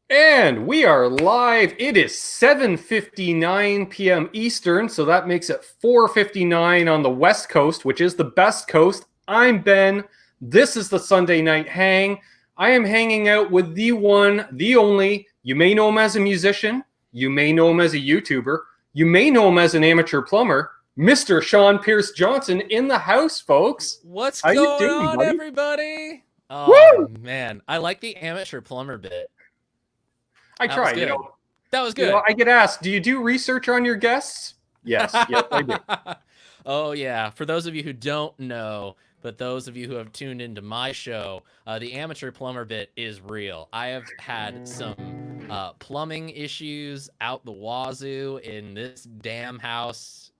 And we are live. It is 7:59 p.m. Eastern, so that makes it 4:59 on the West Coast, which is the best coast. I'm Ben. This is the Sunday Night Hang. I am hanging out with the one, the only. You may know him as a musician. You may know him as a YouTuber. You may know him as an amateur plumber. Mr. Sean Pierce Johnson in the house, folks. What's How going you doing, on, buddy? everybody? Oh, man. I like the amateur plumber bit. I That try, was good. That was good. I get asked, do you do research on your guests? Yes, yes, I do. Oh, yeah. For those of you who don't know, but those of you who have tuned into my show, the amateur plumber bit is real. I have had some plumbing issues out the wazoo in this damn house.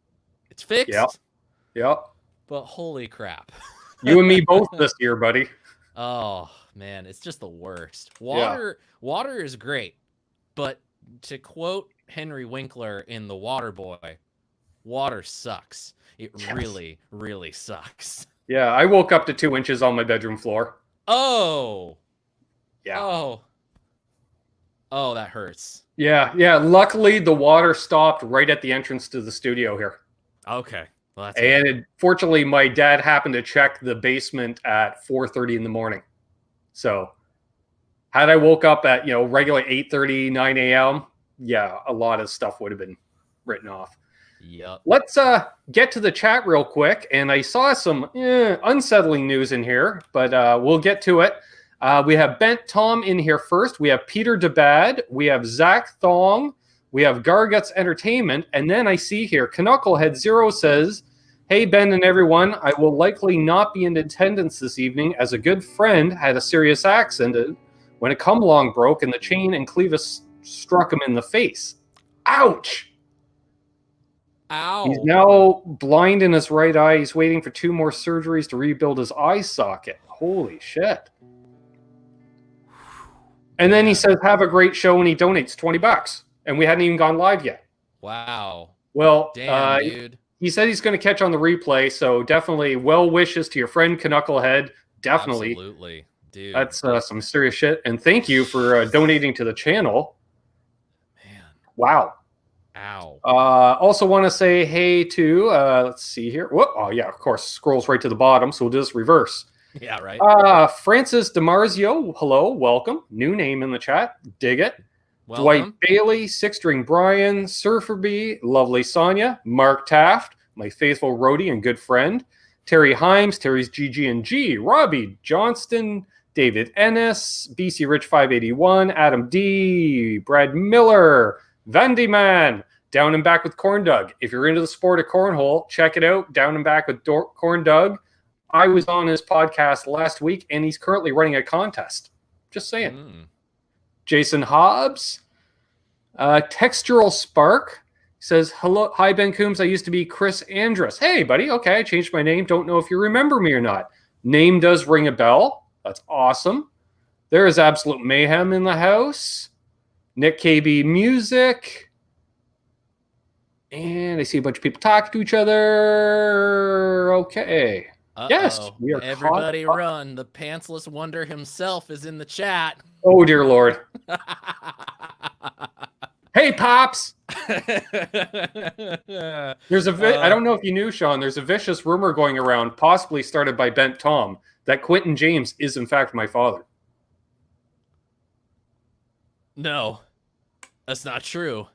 It's fixed. Yep. But holy crap. You and me both this year, buddy. Oh, man. It's just the worst. Water is great. But to quote Henry Winkler in The Water Boy, water sucks. It really, really sucks. Yeah, I woke up to 2 inches on my bedroom floor. Oh. Yeah. Oh, that hurts. Yeah. Luckily, the water stopped right at the entrance to the studio here. Okay. Well, that's and fortunately, my dad happened to check the basement at 4:30 in the morning. So had I woke up at, regular 8:30, 9 a.m., yeah, a lot of stuff would have been written off. Yep. Let's get to the chat real quick. And I saw some unsettling news in here, but we'll get to it. We have Bent Tom in here first. We have Peter DeBad. We have Zach Thong. We have Garguts Entertainment. And then I see here, Knucklehead0 says, "Hey, Ben and everyone, I will likely not be in attendance this evening as a good friend had a serious accident when a come-along broke and the chain and clevis struck him in the face. Ouch! Ow. He's now blind in his right eye. He's waiting for 2 more surgeries to rebuild his eye socket. Holy shit." And then he says, "Have a great show," and he donates $20. And we hadn't even gone live yet. Wow. Well, damn, dude. He said he's going to catch on the replay, so definitely well wishes to your friend Knucklehead. Definitely. Absolutely. Dude. That's some serious shit. And thank you for donating to the channel. Man. Wow. Ow. Also want to say hey to, let's see here. Whoop. Oh, yeah, of course. Scrolls right to the bottom, so we'll do this reverse. Yeah, right. Francis DiMarzio, hello, welcome. New name in the chat. Dig it. Welcome. Dwight Bailey, Six String Brian, Surferby, Lovely Sonia, Mark Taft, my faithful roadie and good friend, Terry Himes, Terry's GG&G, Robbie Johnston, David Ennis, BC Rich 581, Adam D, Brad Miller, Vandy Man, Down and Back with Corn Dug. If you're into the sport of cornhole, check it out. Down and Back with Corn Dug. I was on his podcast last week, and he's currently running a contest. Just saying. Jason Hobbs, Textural Spark says, "Hello, hi Ben Coombs. I used to be Chris Andrus." Hey, buddy. Okay, I changed my name. Don't know if you remember me or not. Name does ring a bell. That's awesome. There is absolute mayhem in the house. Nick KB Music. And I see a bunch of people talking to each other. Okay. Yes, we are. Everybody run. The pantsless wonder himself is in the chat. Oh, dear Lord. Hey, Pops. There's I don't know if you knew, Sean, there's a vicious rumor going around, possibly started by Bent Tom, that Quentin James is in fact my father. No, that's not true.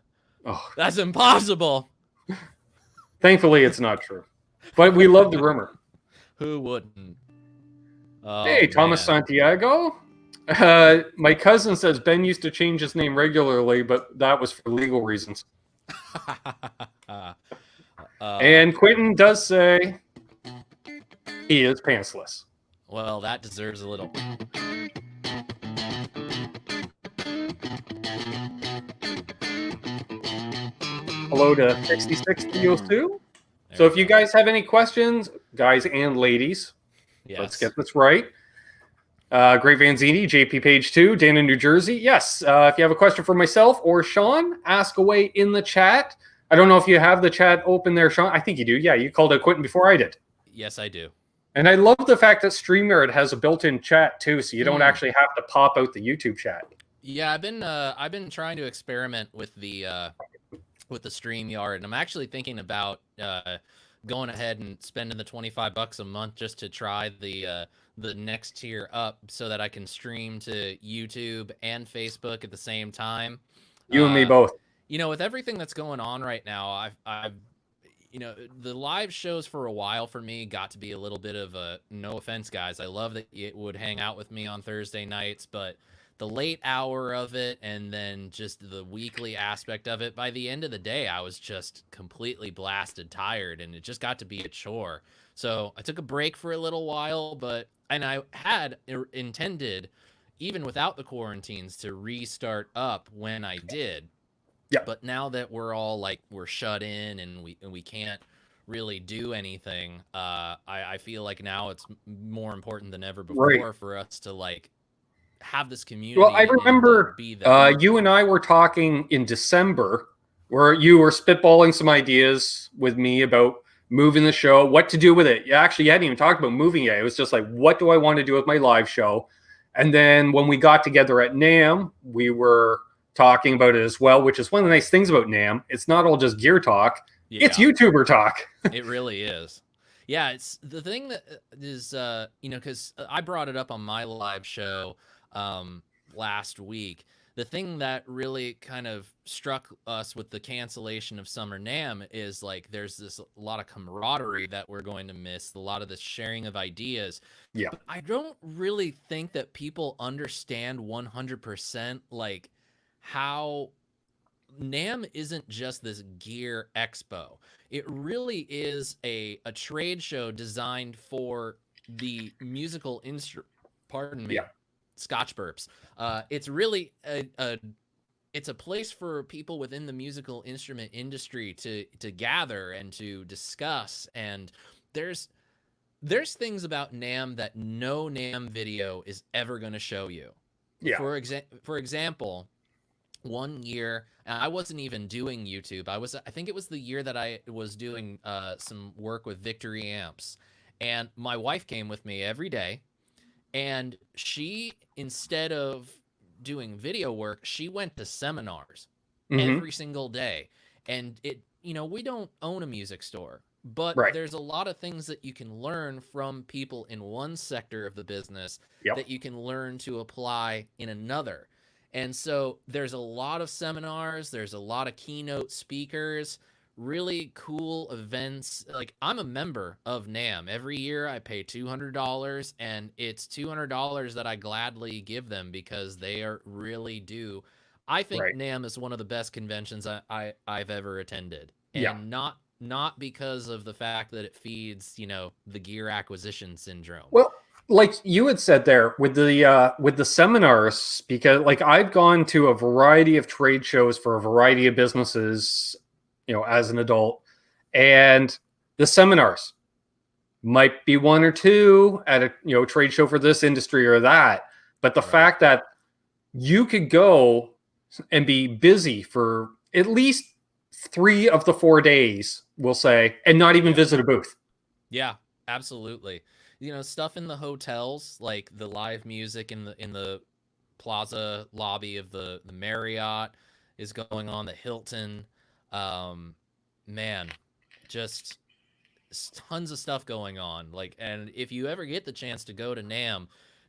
Oh. That's impossible. Thankfully, it's not true. But we love the rumor. Who wouldn't? Oh, hey, Thomas man. Santiago. My cousin says Ben used to change his name regularly, but that was for legal reasons. And Quentin does say he is pantsless. Well, that deserves a little. Hello to 66 So if you guys have any questions, guys and ladies, let's get this right. Great Vanzini, JP Page 2, Dana, New Jersey. Yes, if you have a question for myself or Sean, ask away in the chat. I don't know if you have the chat open there, Sean. I think you do. Yeah, you called out Quentin before I did. Yes, I do. And I love the fact that StreamYard has a built-in chat too, so you don't actually have to pop out the YouTube chat. Yeah, I've been trying to experiment with the StreamYard, and I'm actually thinking about going ahead and spending the $25 a month just to try the next tier up so that I can stream to YouTube and Facebook at the same time. You and me Uh, both. with everything that's going on right now, I've the live shows for a while for me got to be a little bit of a, no offense guys, I love that it would hang out with me on Thursday nights, but the late hour of it and then just the weekly aspect of it, by the end of the day I was just completely blasted tired, and it just got to be a chore. So I took a break for a little while, and I had intended, even without the quarantines, to restart up when I did. Yeah. But now that we're all like, we're shut in and we can't really do anything, I feel like now it's more important than ever Right. before for us to like have this Well, I community and remember be there. you and I were talking in December where you were spitballing some ideas with me about moving the show, what to do with it. You hadn't even talked about moving yet. It was just like, what do I want to do with my live show? And then when we got together at NAMM, we were talking about it as well, which is one of the nice things about NAMM. It's not all just gear talk. Yeah, It's YouTuber talk. it really is. Yeah, it's the thing that is, because I brought it up on my live show last week. The thing that really kind of struck us with the cancellation of Summer NAMM is like there's this a lot of camaraderie that we're going to miss, a lot of this sharing of ideas. Yeah. But I don't really think that people understand 100% like how NAMM isn't just this gear expo. It really is a trade show designed for the musical instrument. Pardon me, Yeah. Scotch burps. It's really it's a place for people within the musical instrument industry to gather and to discuss. And there's things about NAMM that no NAMM video is ever going to show you. Yeah. For example, one year I wasn't even doing YouTube. I think it was the year that I was doing some work with Victory Amps, and my wife came with me every day, and she, instead of doing video work, she went to seminars every single day. And we don't own a music store, but Right. there's a lot of things that you can learn from people in one sector of the business that you can learn to apply in another. And so there's a lot of seminars, there's a lot of keynote speakers, really cool events. Like, I'm a member of NAMM. Every year I pay $200, and it's $200 that I gladly give them because they are really do. I think NAMM is one of the best conventions I've ever attended. And not because of the fact that it feeds, the gear acquisition syndrome. Well, like you had said there with the seminars, because like I've gone to a variety of trade shows for a variety of businesses, as an adult, and the seminars might be one or two at a trade show for this industry or that, but the fact that you could go and be busy for at least 3 of the 4 days, we'll say, and not even visit a booth. Yeah, absolutely. Stuff in the hotels, like the live music in the plaza lobby of the Marriott is going on, the Hilton. Man, just tons of stuff going on. Like, and if you ever get the chance to go to NAMM,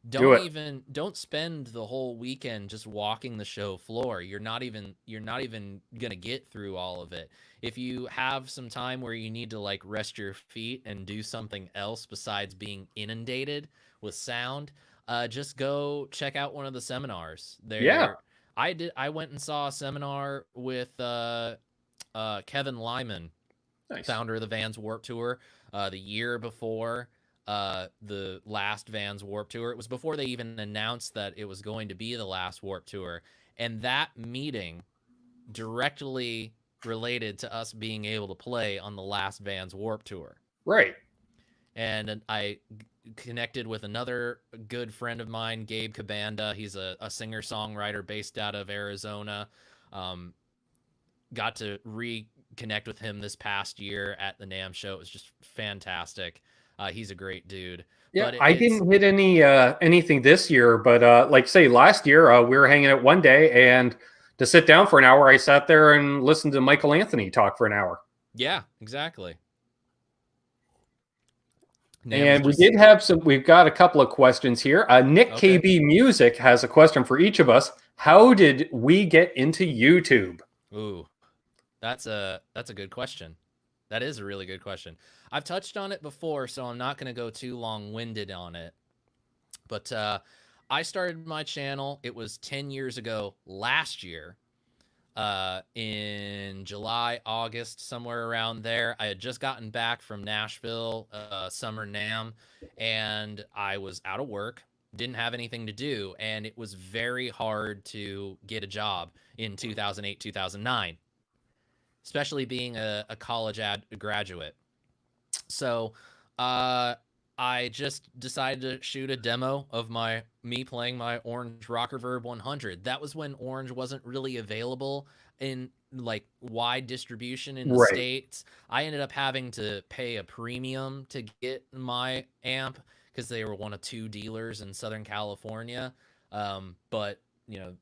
don't spend the whole weekend just walking the show floor. You're not even gonna get through all of it. If you have some time where you need to like rest your feet and do something else besides being inundated with sound, just go check out one of the seminars. I went and saw a seminar with Kevin Lyman, founder of the Vans Warped Tour, the year before the last Vans Warped Tour. It was before they even announced that it was going to be the last Warped Tour. And that meeting directly related to us being able to play on the last Vans Warped Tour. Right. And I connected with another good friend of mine, Gabe Cabanda. He's a singer-songwriter based out of Arizona. Got to reconnect with him this past year at the NAMM show. It was just fantastic. He's a great dude. Yeah, But I it's didn't hit anything this year, but like say last year, we were hanging out one day, and to sit down for an hour, I sat there and listened to Michael Anthony talk for an hour. yeah, exactly. NAMM is And we just did have some. We've got a couple of questions here. Nick okay. KB Music has a question for each of us. How did we get into YouTube? Ooh, that's a good question. That is a really good question. I've touched on it before, so I'm not going to go too long-winded on it. But I started my channel. It was 10 years ago last year. In July, August, somewhere around there. I had just gotten back from Nashville, summer NAMM, and I was out of work, didn't have anything to do, and it was very hard to get a job in 2008, 2009, especially being a college graduate. So I just decided to shoot a demo of me playing my Orange Rock Reverb 100. That was when Orange wasn't really available in like wide distribution in the Right. States. I ended up having to pay a premium to get my amp because they were one of 2 dealers in Southern California. But you know,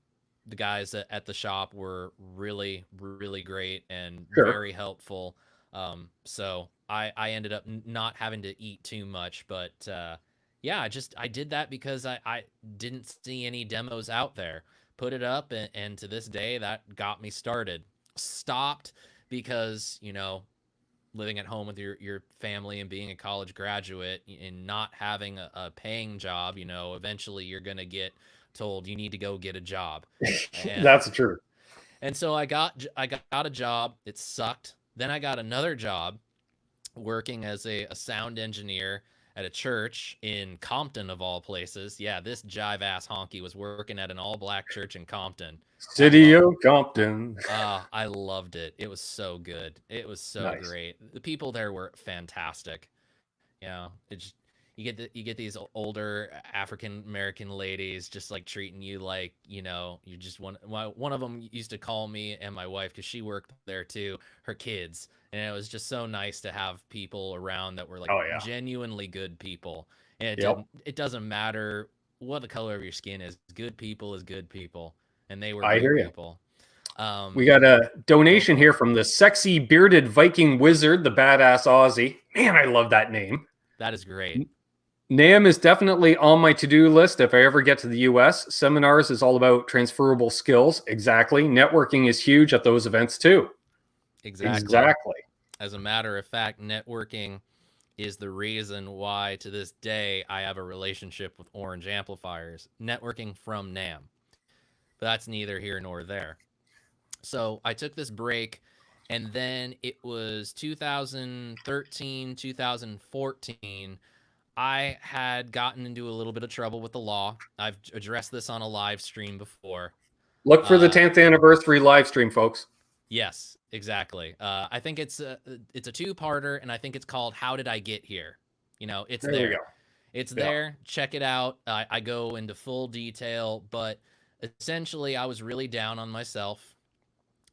the guys at the shop were really, really great and very helpful. So I ended up not having to eat too much, but yeah, I did that because I didn't see any demos out there. Put it up, and to this day, that got me started. Stopped because, you know, living at home with your family and being a college graduate and not having a paying job, you know, eventually you're going to get told you need to go get a job. And, That's true. and so I got a job. It sucked. Then I got another job working as a sound engineer at a church in Compton, of all places. Yeah, this jive ass honky was working at an all black church in Compton. City of Compton. I loved it. It was so good. It was so great. The people there were fantastic. You know, it's you get these older African American ladies just like treating you like, you know, you just one of them used to call me and my wife, because she worked there too, her kids. And it was just so nice to have people around that were like genuinely good people. And it doesn't matter what the color of your skin is. Good people is good people. And they were good people. We got a donation here from the sexy bearded Viking wizard, the badass Aussie. Man, I love that name. That is great. NAMM is definitely on my to-do list if I ever get to the US. Seminars is all about transferable skills. Exactly. Networking is huge at those events too. Exactly. As a matter of fact, networking is the reason why to this day I have a relationship with Orange Amplifiers. Networking from NAMM. But that's neither here nor there. So I took this break, and then it was 2013, 2014. I had gotten into a little bit of trouble with the law. I've addressed this on a live stream before. Look for the 10th anniversary live stream, folks. Yes, exactly. I think it's a 2-parter, and I think it's called "How Did I Get Here?" You know, it's there. It's there. Check it out. I go into full detail, but essentially, I was really down on myself.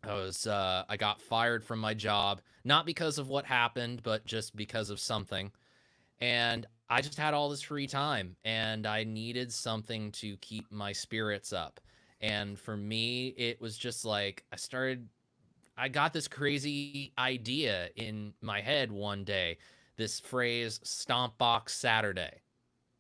I got fired from my job, not because of what happened, but just because of something. And I just had all this free time, and I needed something to keep my spirits up. And for me, it was just like I got this crazy idea in my head one day, this phrase, "Stomp Box Saturday."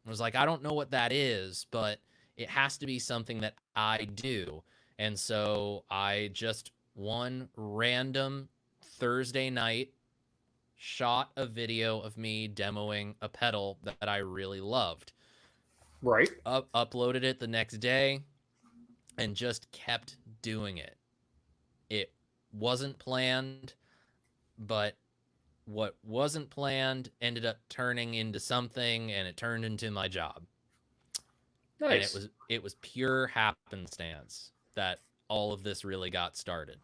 I was like, I don't know what that is, but it has to be something that I do. And so I just one random Thursday night shot a video of me demoing a pedal that I really loved. Right. Uploaded it the next day and just kept doing it. It wasn't planned, but what wasn't planned ended up turning into something, and it turned into my job. Nice. And it was pure happenstance that all of this really got started.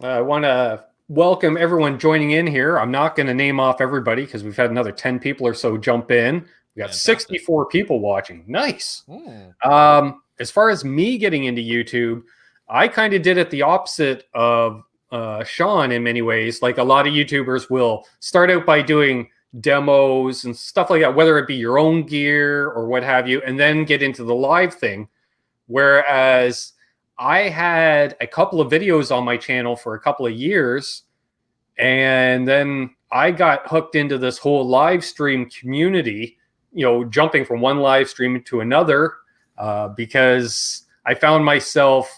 I want to welcome everyone joining in here. I'm not going to name off everybody because we've had another 10 people or so jump in. We got 64 people watching. Nice. As far as me getting into YouTube, I kind of did it the opposite of Sean in many ways. Like a lot of YouTubers will start out by doing demos and stuff like that, whether it be your own gear or what have you, and then get into the live thing. Whereas I had a couple of videos on my channel for a couple of years, and then I got hooked into this whole live stream community, jumping from one live stream to another, because I found myself,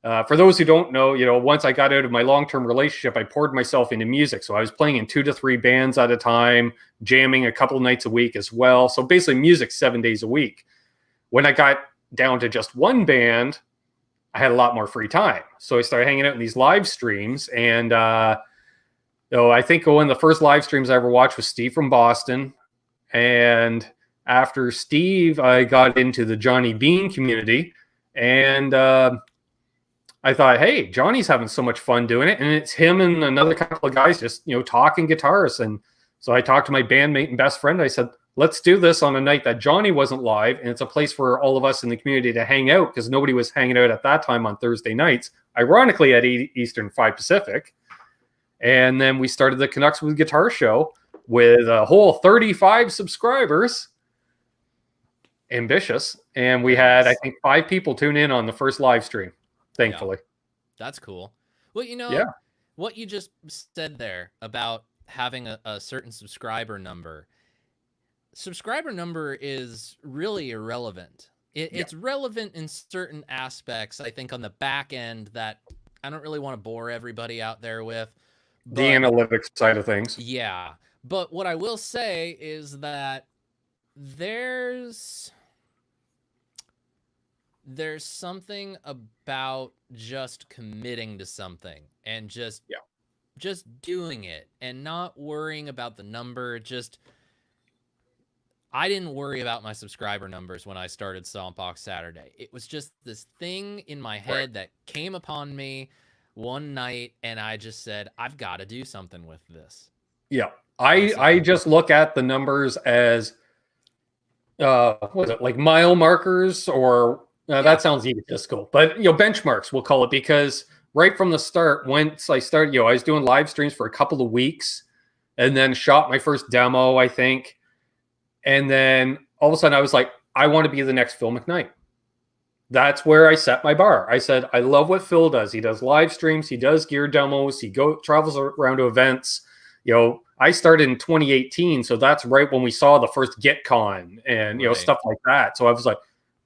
for those who don't know, once I got out of my long-term relationship, I poured myself into music. So I was playing in 2 to 3 bands at a time, jamming a couple of nights a week as well. So basically music 7 days a week. When I got down to just one band, I had a lot more free time. So I started hanging out in these live streams. And I think one of the first live streams I ever watched was Steve from Boston. And after Steve, I got into the Johnny Bean community. And I thought, hey, Johnny's having so much fun doing it. And it's him and another couple of guys just, talking guitars. And so I talked to my bandmate and best friend. I said, let's do this on a night that Johnny wasn't live. And it's a place for all of us in the community to hang out, because nobody was hanging out at that time on Thursday nights, ironically at 8 Eastern, 5 Pacific. And then we started the Canucks with Guitar show with a whole 35 subscribers. Ambitious. And we had, I think, 5 people tune in on the first live stream, thankfully. Yeah. That's cool. Well, what you just said there about having a certain subscriber number is really irrelevant. It's relevant in certain aspects, I think, on the back end that I don't really want to bore everybody out there with. The analytics side of things. Yeah. But what I will say is that there's something about just committing to something and just doing it and not worrying about the number. I didn't worry about my subscriber numbers when I started Stompbox Saturday. It was just this thing in my head that came upon me one night, and I just said, I've got to do something with this. Yeah. I just look at the numbers as, what is it, like mile markers, or that sounds egotistical, but benchmarks, we'll call it, because right from the start, once I started, I was doing live streams for a couple of weeks and then shot my first demo, I think. And then all of a sudden I was like, I want to be the next Phil McKnight. That's where I set my bar. I said, I love what Phil does. He does live streams. He does gear demos. He travels around to events. I started in 2018. So that's right when we saw the first GitCon and, stuff like that. So I was like,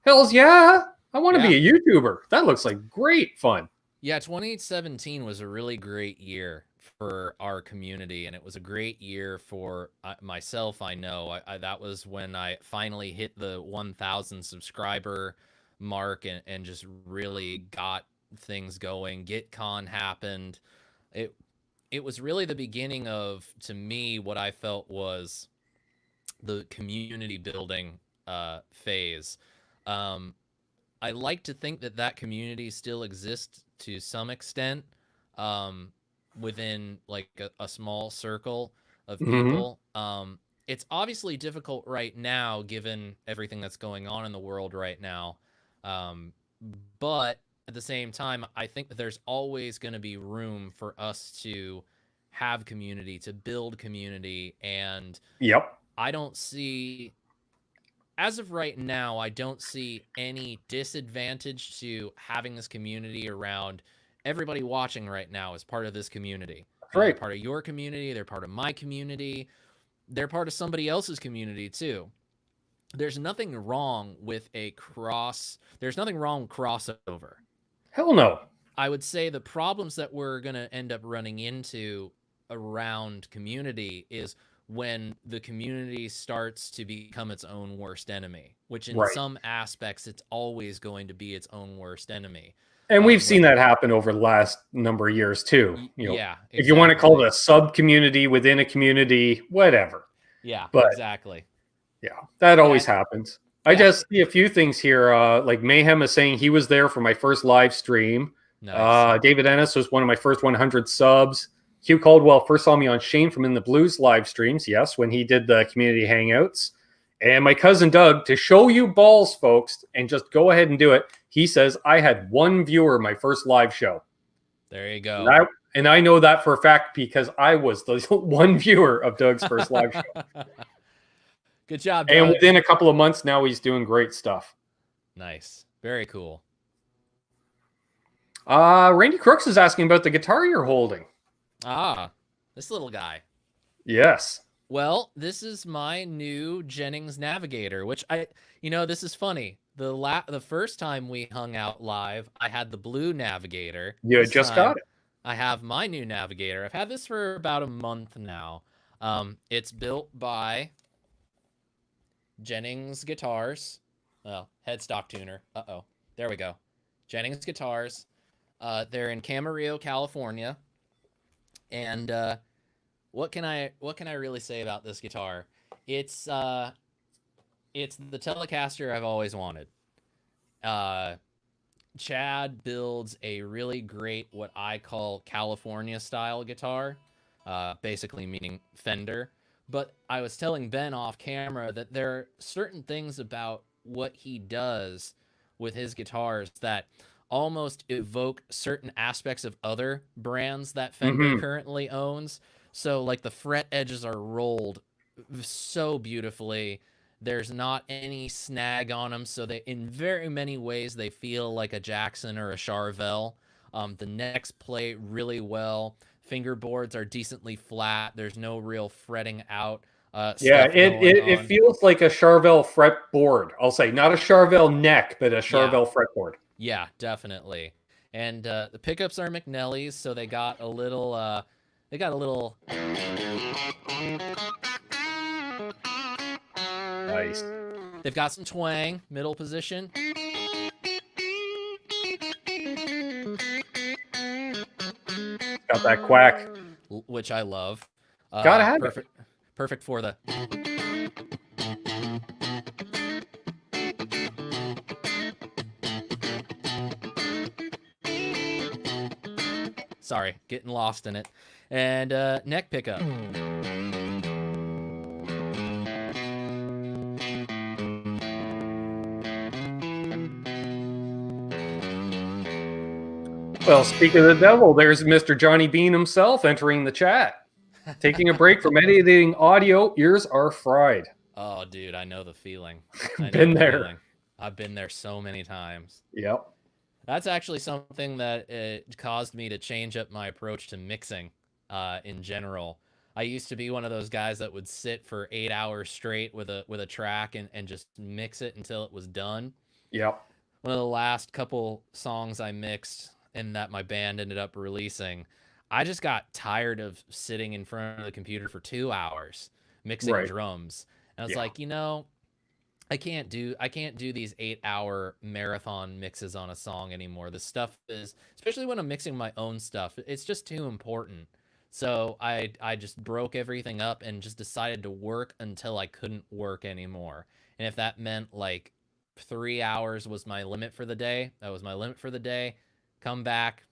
hells yeah, I want to be a YouTuber. That looks like great fun. Yeah, 2017 was a really great year for our community, and it was a great year for myself. I know that was when I finally hit the 1,000 subscriber mark and just really got things going. GitCon happened. It was really the beginning of, to me, what I felt was the community building phase. I like to think that community still exists to some extent within like a small circle of people. It's obviously difficult right now given everything that's going on in the world right now. But at the same time, I think that there's always going to be room for us to have community, to build community. And I don't see, as of right now, I don't see any disadvantage to having this community around. Everybody watching right now is part of this community. They're part of your community. They're part of my community. They're part of somebody else's community too. There's nothing wrong with there's nothing wrong with crossover. Hell no. I would say the problems that we're going to end up running into around community is when the community starts to become its own worst enemy, which in some aspects, it's always going to be its own worst enemy. And we've seen that happen over the last number of years too. Exactly. If you want to call it a sub community within a community, whatever. Yeah, but, exactly. Yeah, that always happens. I just see a few things here. Like Mayhem is saying he was there for my first live stream. Nice. David Ennis was one of my first 100 subs. Hugh Caldwell first saw me on Shane from In the Blues live streams. Yes, when he did the community hangouts. And my cousin Doug, to show you balls, folks, and just go ahead and do it. He says, I had one viewer my first live show. There you go. And I know that for a fact because I was the one viewer of Doug's first live show. Good job, Doug. And within a couple of months now, he's doing great stuff. Nice. Very cool. Randy Crooks is asking about the guitar you're holding. This little guy. Yes. Well, this is my new Jennings Navigator, which this is funny. The first time we hung out live, I had the blue Navigator. You just got it. I have my new Navigator. I've had this for about a month now. It's built by Jennings Guitars. Well, headstock tuner. There we go. Jennings Guitars. They're in Camarillo, California. And what can I really say about this guitar? It's the Telecaster I've always wanted. Chad builds a really great, what I call California style guitar, basically meaning Fender. But I was telling Ben off camera that there are certain things about what he does with his guitars that almost evoke certain aspects of other brands that Fender currently owns. So like the fret edges are rolled so beautifully. There's not any snag on them. So they, in very many ways, they feel like a Jackson or a Charvel. The necks play really well. Fingerboards are decently flat. There's no real fretting out. It feels like a Charvel fretboard. I'll say not a Charvel neck, but a Charvel fretboard. Yeah, definitely. And the pickups are McNelly's, so they got a little. Nice. They've got some twang, middle position. Got that quack, which I love. Gotta have it. Perfect for the. Sorry, getting lost in it. And neck pickup. Well, speaking of the devil, there's Mr. Johnny Bean himself entering the chat. Taking a break from editing audio, ears are fried. Oh, dude, I know the feeling. Been there. I've been there so many times. Yep. That's actually something that caused me to change up my approach to mixing in general. I used to be one of those guys that would sit for 8 hours straight with a track and just mix it until it was done. Yep. One of the last couple songs I mixed and that my band ended up releasing, I just got tired of sitting in front of the computer for 2 hours mixing drums. And I was like, I can't do these 8-hour marathon mixes on a song anymore. The stuff is, especially when I'm mixing my own stuff, it's just too important. So I just broke everything up and just decided to work until I couldn't work anymore. And if that meant like 3 hours was my limit for the day, that was my limit for the day. Come back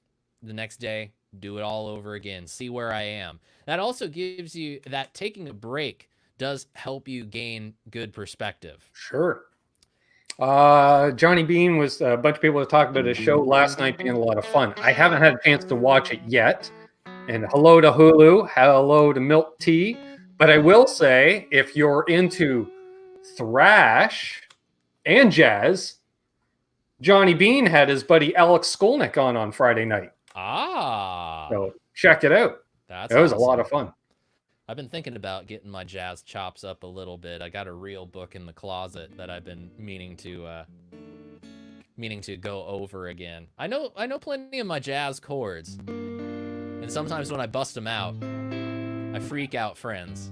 the next day, do it all over again, see where I am. That also gives you that taking a break does help you gain good perspective. Sure. Johnny Bean was a bunch of people to talk about his show last night being a lot of fun. I haven't had a chance to watch it yet. And hello to Hulu, hello to Milk Tea. But I will say, if you're into thrash and jazz, Johnny Bean had his buddy Alex Skolnick on Friday night. So check it out. That was awesome. A lot of fun. I've been thinking about getting my jazz chops up a little bit. I got a real book in the closet that I've been meaning to go over again. I know plenty of my jazz chords, and sometimes when I bust them out, I freak out friends.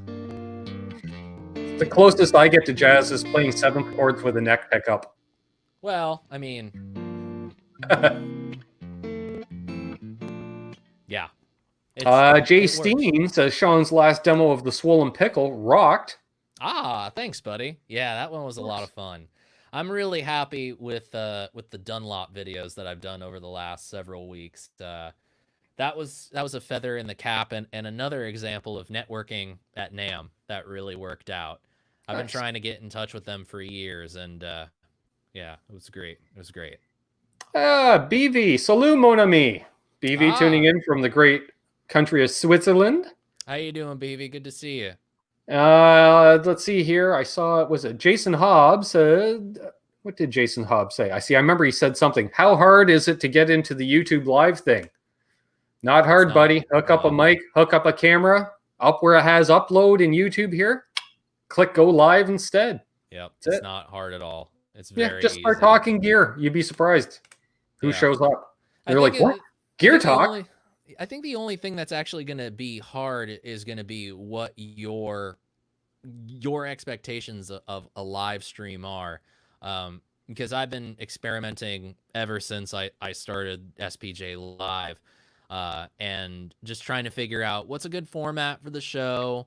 The closest I get to jazz is playing 7 chords with a neck pickup. Well, I mean, yeah. Jay Steen says Sean's last demo of the Swollen Pickle rocked. Thanks, buddy. Yeah, that one was a lot of fun. I'm really happy with the Dunlop videos that I've done over the last several weeks. That was a feather in the cap and another example of networking at NAMM that really worked out. I've been trying to get in touch with them for years, and yeah, it was great. It was great. BV, salut mon ami. BV tuning in from the great country of Switzerland. How you doing, baby? Good to see you. Let's see here. I saw it was Jason Hobbs. What did Jason Hobbs say? I remember he said something. How hard is it to get into the YouTube live thing? Not hard, buddy. Hook up a mic, hook up a camera, up where it has upload in YouTube here. Click go live instead. Yep, it's not hard at all. It's very just start easy. talking gear. You'd be surprised who shows up. They're like, what? Gear talk? I think the only thing that's actually going to be hard is going to be what your expectations of a live stream are. Because I've been experimenting ever since I started SPJ Live, and just trying to figure out what's a good format for the show.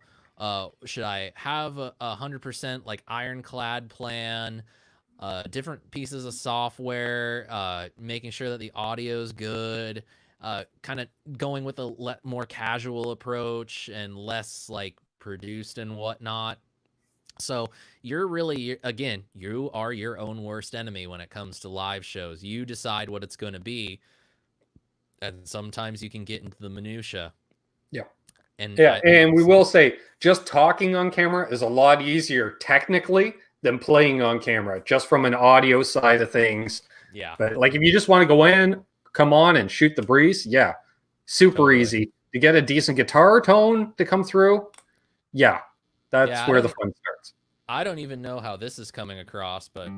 Should I have a 100% like ironclad plan? Different pieces of software, making sure that the audio is good, kind of going with a more casual approach and less like produced and whatnot. So you're really, again, you are your own worst enemy when it comes to live shows. You decide what it's going to be, and sometimes you can get into the minutia. Yeah. And we will say, just talking on camera is a lot easier technically than playing on camera, just from an audio side of things. Yeah. But like, if you just want to go in, come on and shoot the breeze, super easy. To get a decent guitar tone to come through, that's where the fun starts. I don't even know how this is coming across, but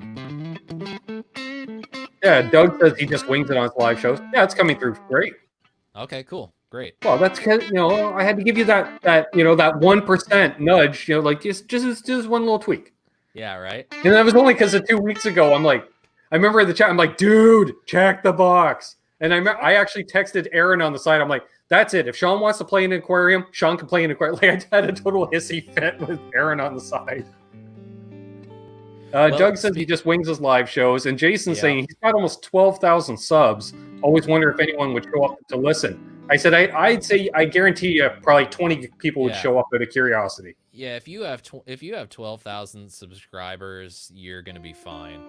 Doug says he just wings it on his live shows. Yeah, it's coming through great. Okay, cool. Great. Well, that's because, I had to give you that that 1% nudge, like just one little tweak. Yeah, right. And that was only because of 2 weeks ago. I remember in the chat, I'm like, dude, check the box. And I actually texted Aaron on the side. I'm like, that's it. If Sean wants to play in an aquarium, Sean can play in an aquarium. Like, I had a total hissy fit with Aaron on the side. Doug says he just wings his live shows. And Jason's saying he's got almost 12,000 subs. Always wonder if anyone would show up to listen. I said, I'd say, I guarantee you probably 20 people would show up out of curiosity. Yeah, if you have 12,000 subscribers, you're gonna be fine.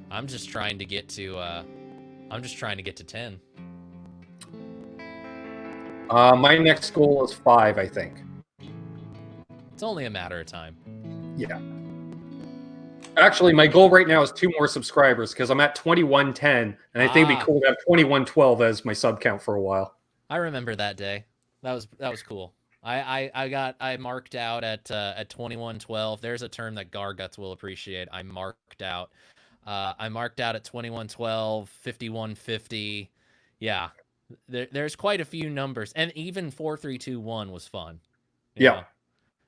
I'm just trying to get to 10. My next goal is 5, I think. It's only a matter of time. Yeah. Actually, my goal right now is 2 more subscribers because I'm at 2110, and I think it'd be cool to have 2112 as my sub count for a while. I remember that day. That was cool. I marked out at 2112. There's a term that Garguts will appreciate. I marked out at 2112, 5150. Yeah. There's quite a few numbers, and even 4321 was fun. You know?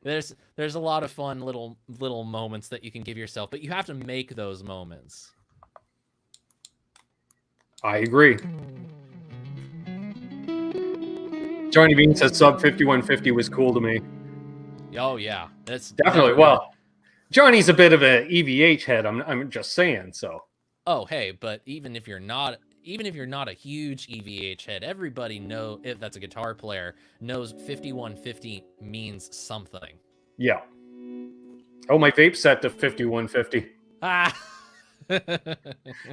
There's a lot of fun little moments that you can give yourself, but you have to make those moments. I agree. Johnny Bean says sub 5150 was cool to me. Oh yeah, that's definitely. Well, Johnny's a bit of an EVH head. I'm just saying so. Oh hey, but even if you're not a huge EVH head, everybody if that's a guitar player knows 5150 means something. Yeah. Oh, my vape set to 5150.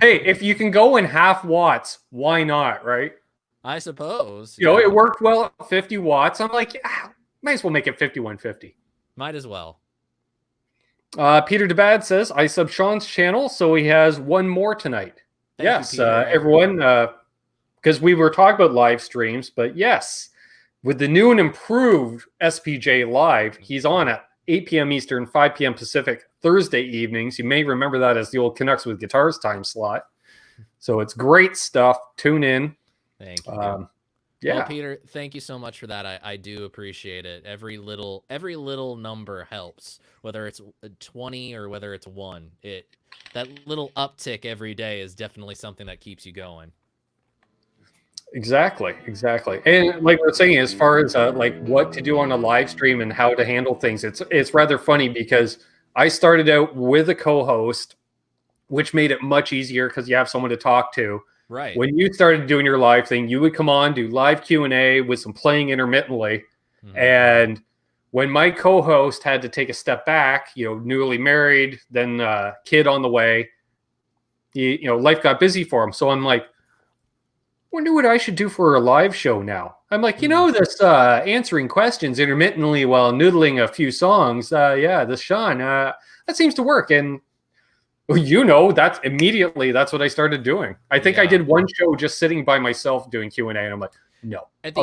Hey, if you can go in half watts, why not, right? I suppose. It worked well at 50 watts. I'm like, might as well make it 5150. Might as well. Peter DeBad says, I sub Sean's channel, so he has one more tonight. Thank you, Peter. Everyone, because we were talking about live streams, but yes, with the new and improved SPJ Live, he's on at 8 p.m. Eastern, 5 p.m. Pacific, Thursday evenings. You may remember that as the old Canucks with Guitars time slot. So it's great stuff. Tune in. Thank you. Yeah. Well, Peter, thank you so much for that. I do appreciate it. Every little number helps, whether it's 20 or whether it's 1. That little uptick every day is definitely something that keeps you going. Exactly. And like we're saying, as far as like what to do on a live stream and how to handle things, it's rather funny because I started out with a co-host, which made it much easier because you have someone to talk to. Right. When you started doing your live thing, you would come on, do live Q&A with some playing intermittently. Mm-hmm. And when my co-host had to take a step back, newly married, then kid on the way, life got busy for him. So I'm like, wonder what I should do for a live show now. I'm like, this answering questions intermittently while noodling a few songs. This Sean, that seems to work. And that's what I started doing. I think I did one show just sitting by myself doing Q&A, and I'm like, no. At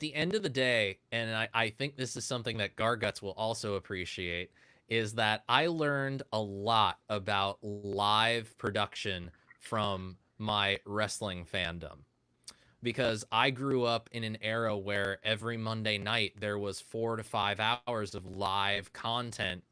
the end of the day, and I think this is something that Garguts will also appreciate, is that I learned a lot about live production from my wrestling fandom. Because I grew up in an era where every Monday night there was 4 to 5 hours of live content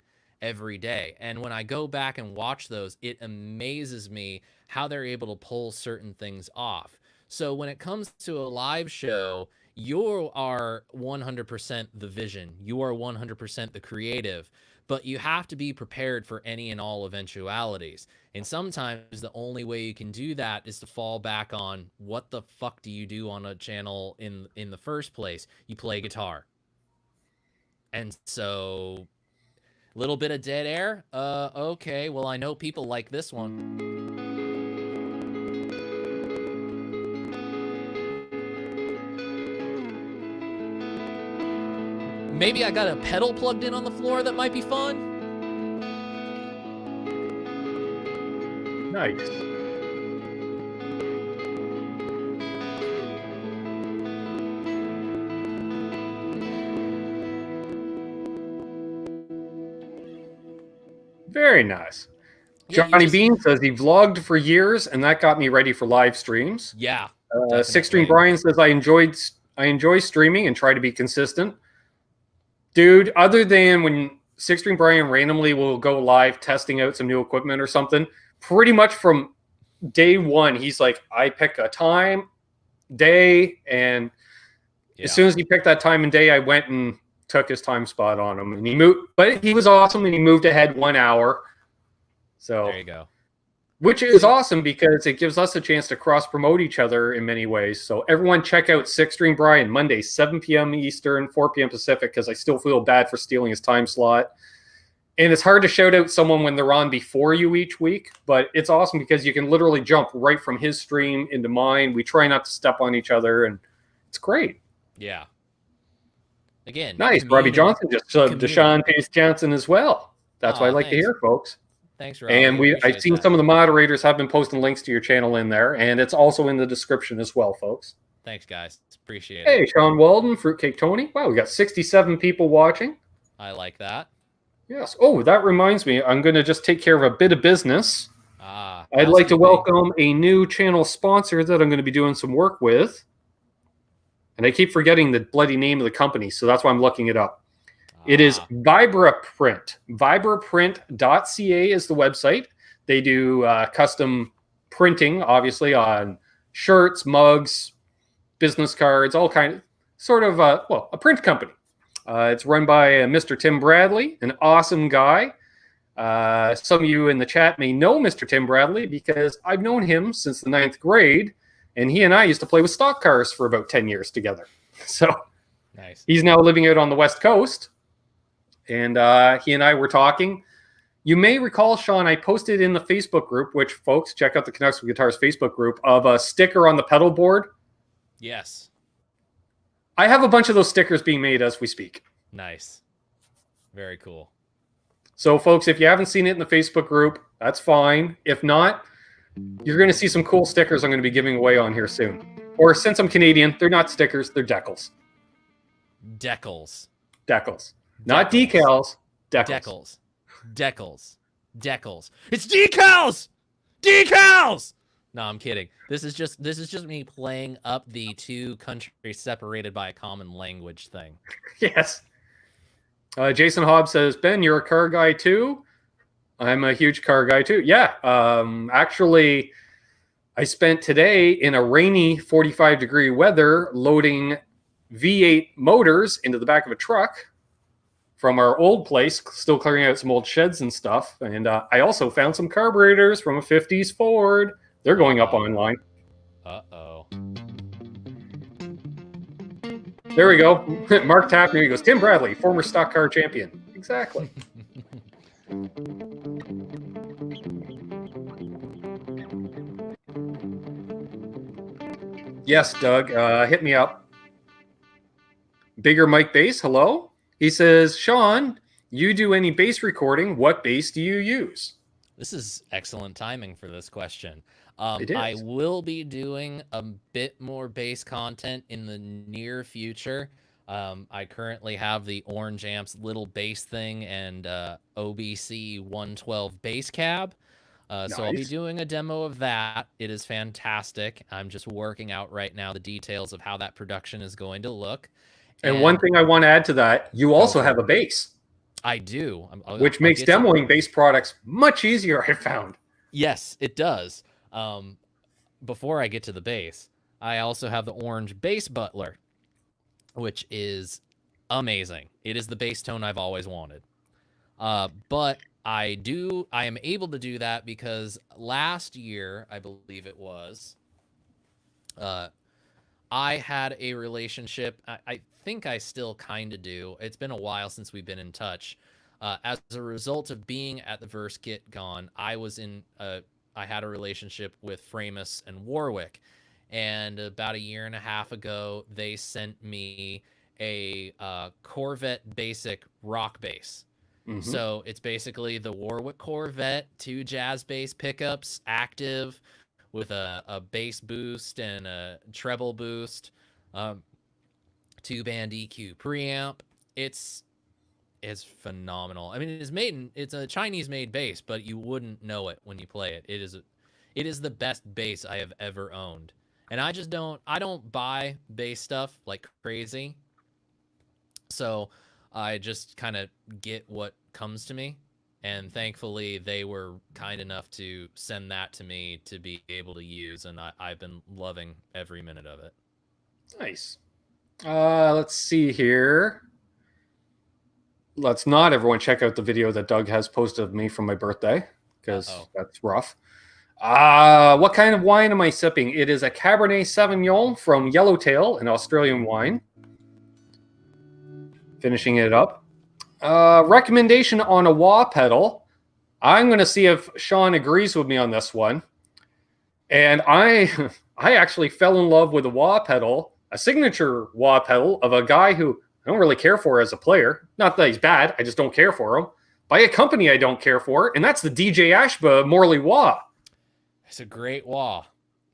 every day. And when I go back and watch those, it amazes me how they're able to pull certain things off. So when it comes to a live show, you are 100% the vision. You are 100% the creative, but you have to be prepared for any and all eventualities. And sometimes the only way you can do that is to fall back on what the fuck do you do on a channel in the first place? You play guitar. And so little bit of dead air. Okay, well, I know people like this one. Maybe I got a pedal plugged in on the floor that might be fun. Nice. Very nice. Yeah, Johnny Bean says he vlogged for years, and that got me ready for live streams. Yeah. Six String Brian says I enjoy streaming and try to be consistent. Dude, other than when Six String Brian randomly will go live testing out some new equipment or something, pretty much from day one, he's like, I pick a time, day, and as soon as he picked that time and day, I went and took his time spot on him. And he moved, but he was awesome, and he moved ahead 1 hour. So there you go. Which is awesome because it gives us a chance to cross-promote each other in many ways. So everyone check out Six String Brian, Monday, 7 p.m. Eastern, 4 p.m. Pacific, because I still feel bad for stealing his time slot. And it's hard to shout out someone when they're on before you each week, but it's awesome because you can literally jump right from his stream into mine. We try not to step on each other, and it's great. Yeah. Again. Nice. Robbie Johnson just subbed Deshaun Pace Johnson as well. That's what I like to hear, folks. Thanks, Robbie. And I've seen some of the moderators have been posting links to your channel in there, and it's also in the description as well, folks. Thanks, guys. Appreciate it. Hey, Sean Walden, Fruitcake Tony. Wow, we got 67 people watching. I like that. Yes. Oh, that reminds me. I'm going to just take care of a bit of business. I'd like to welcome a new channel sponsor that I'm going to be doing some work with. And I keep forgetting the bloody name of the company, so that's why I'm looking it up. It is VibraPrint. VibraPrint.ca is the website. They do custom printing, obviously, on shirts, mugs, business cards, all kind of sort of, a print company. It's run by Mr. Tim Bradley, an awesome guy. Some of you in the chat may know Mr. Tim Bradley because I've known him since the 9th grade, and he and I used to play with stock cars for about 10 years together. So nice. He's now living out on the West Coast. And he and I were talking. You may recall, Sean, I posted in the Facebook group, which, folks, check out the Connects with Guitars Facebook group, of a sticker on the pedal board. Yes. I have a bunch of those stickers being made as we speak. Nice. Very cool. So, folks, if you haven't seen it in the Facebook group, that's fine. If not, you're going to see some cool stickers I'm going to be giving away on here soon. Or, since I'm Canadian, they're not stickers, they're decals. Decals. Decals. Not decals. Decals. Decals. Decals. It's decals. Decals. No, I'm kidding. This is just me playing up the two countries separated by a common language thing. Yes. Jason Hobbs says, Ben, you're a car guy too? I'm a huge car guy too. Yeah. Actually, I spent today in a rainy 45-degree weather loading V8 motors into the back of a truck from our old place, still clearing out some old sheds and stuff. And I also found some carburetors from a 50s Ford. They're going up online. Uh-oh. There we go. Mark Tapner, he goes, Tim Bradley, former stock car champion. Exactly. Yes, Doug, hit me up. Bigger Mike Bass, hello. He says, Sean, you do any bass recording? What bass do you use? This is excellent timing for this question. It I is. will be doing a bit more bass content in the near future. I currently have the Orange Amps little bass thing and OBC 112 bass cab. So I'll be Nice. doing a demo of that. It is fantastic. I'm just working out right now the details of how that production is going to look. And one And thing I want to add to that, you go also for have it. a bass, I do. which I'll makes get to demoing bass products much easier, I found. Yes, it does. Before I get to the bass, I also have the Orange Bass Butler, which is amazing. It is the bass tone I've always wanted. But I am able to do that because last year, I believe it was, I had a relationship. I think I still kind of do. It's been a while since we've been in touch. As a result of being at the Verse Get Gone, I had a relationship with Framus and Warwick, and about a year and a half ago, they sent me a Corvette Basic rock bass. Mm-hmm. So it's basically the Warwick Corvette, 2 jazz bass pickups, active, with a bass boost and a treble boost, 2-band EQ preamp. It's phenomenal. I mean, it's a Chinese made bass, but you wouldn't know it when you play it. It is the best bass I have ever owned. And I don't buy bass stuff like crazy. So I just kind of get what comes to me. And thankfully, they were kind enough to send that to me to be able to use. And I've been loving every minute of it. Nice. Let's see here. Let's not everyone check out the video that Doug has posted of me from my birthday, because that's rough. What kind of wine am I sipping? It is a Cabernet Sauvignon from Yellowtail, an Australian wine. Finishing it up. Recommendation on a wah pedal. I'm going to see if Sean agrees with me on this one. And I actually fell in love with a wah pedal, a signature wah pedal of a guy who I don't really care for as a player. Not that he's bad, I just don't care for him. By a company I don't care for, and that's the DJ Ashba Morley wah. It's a great wah.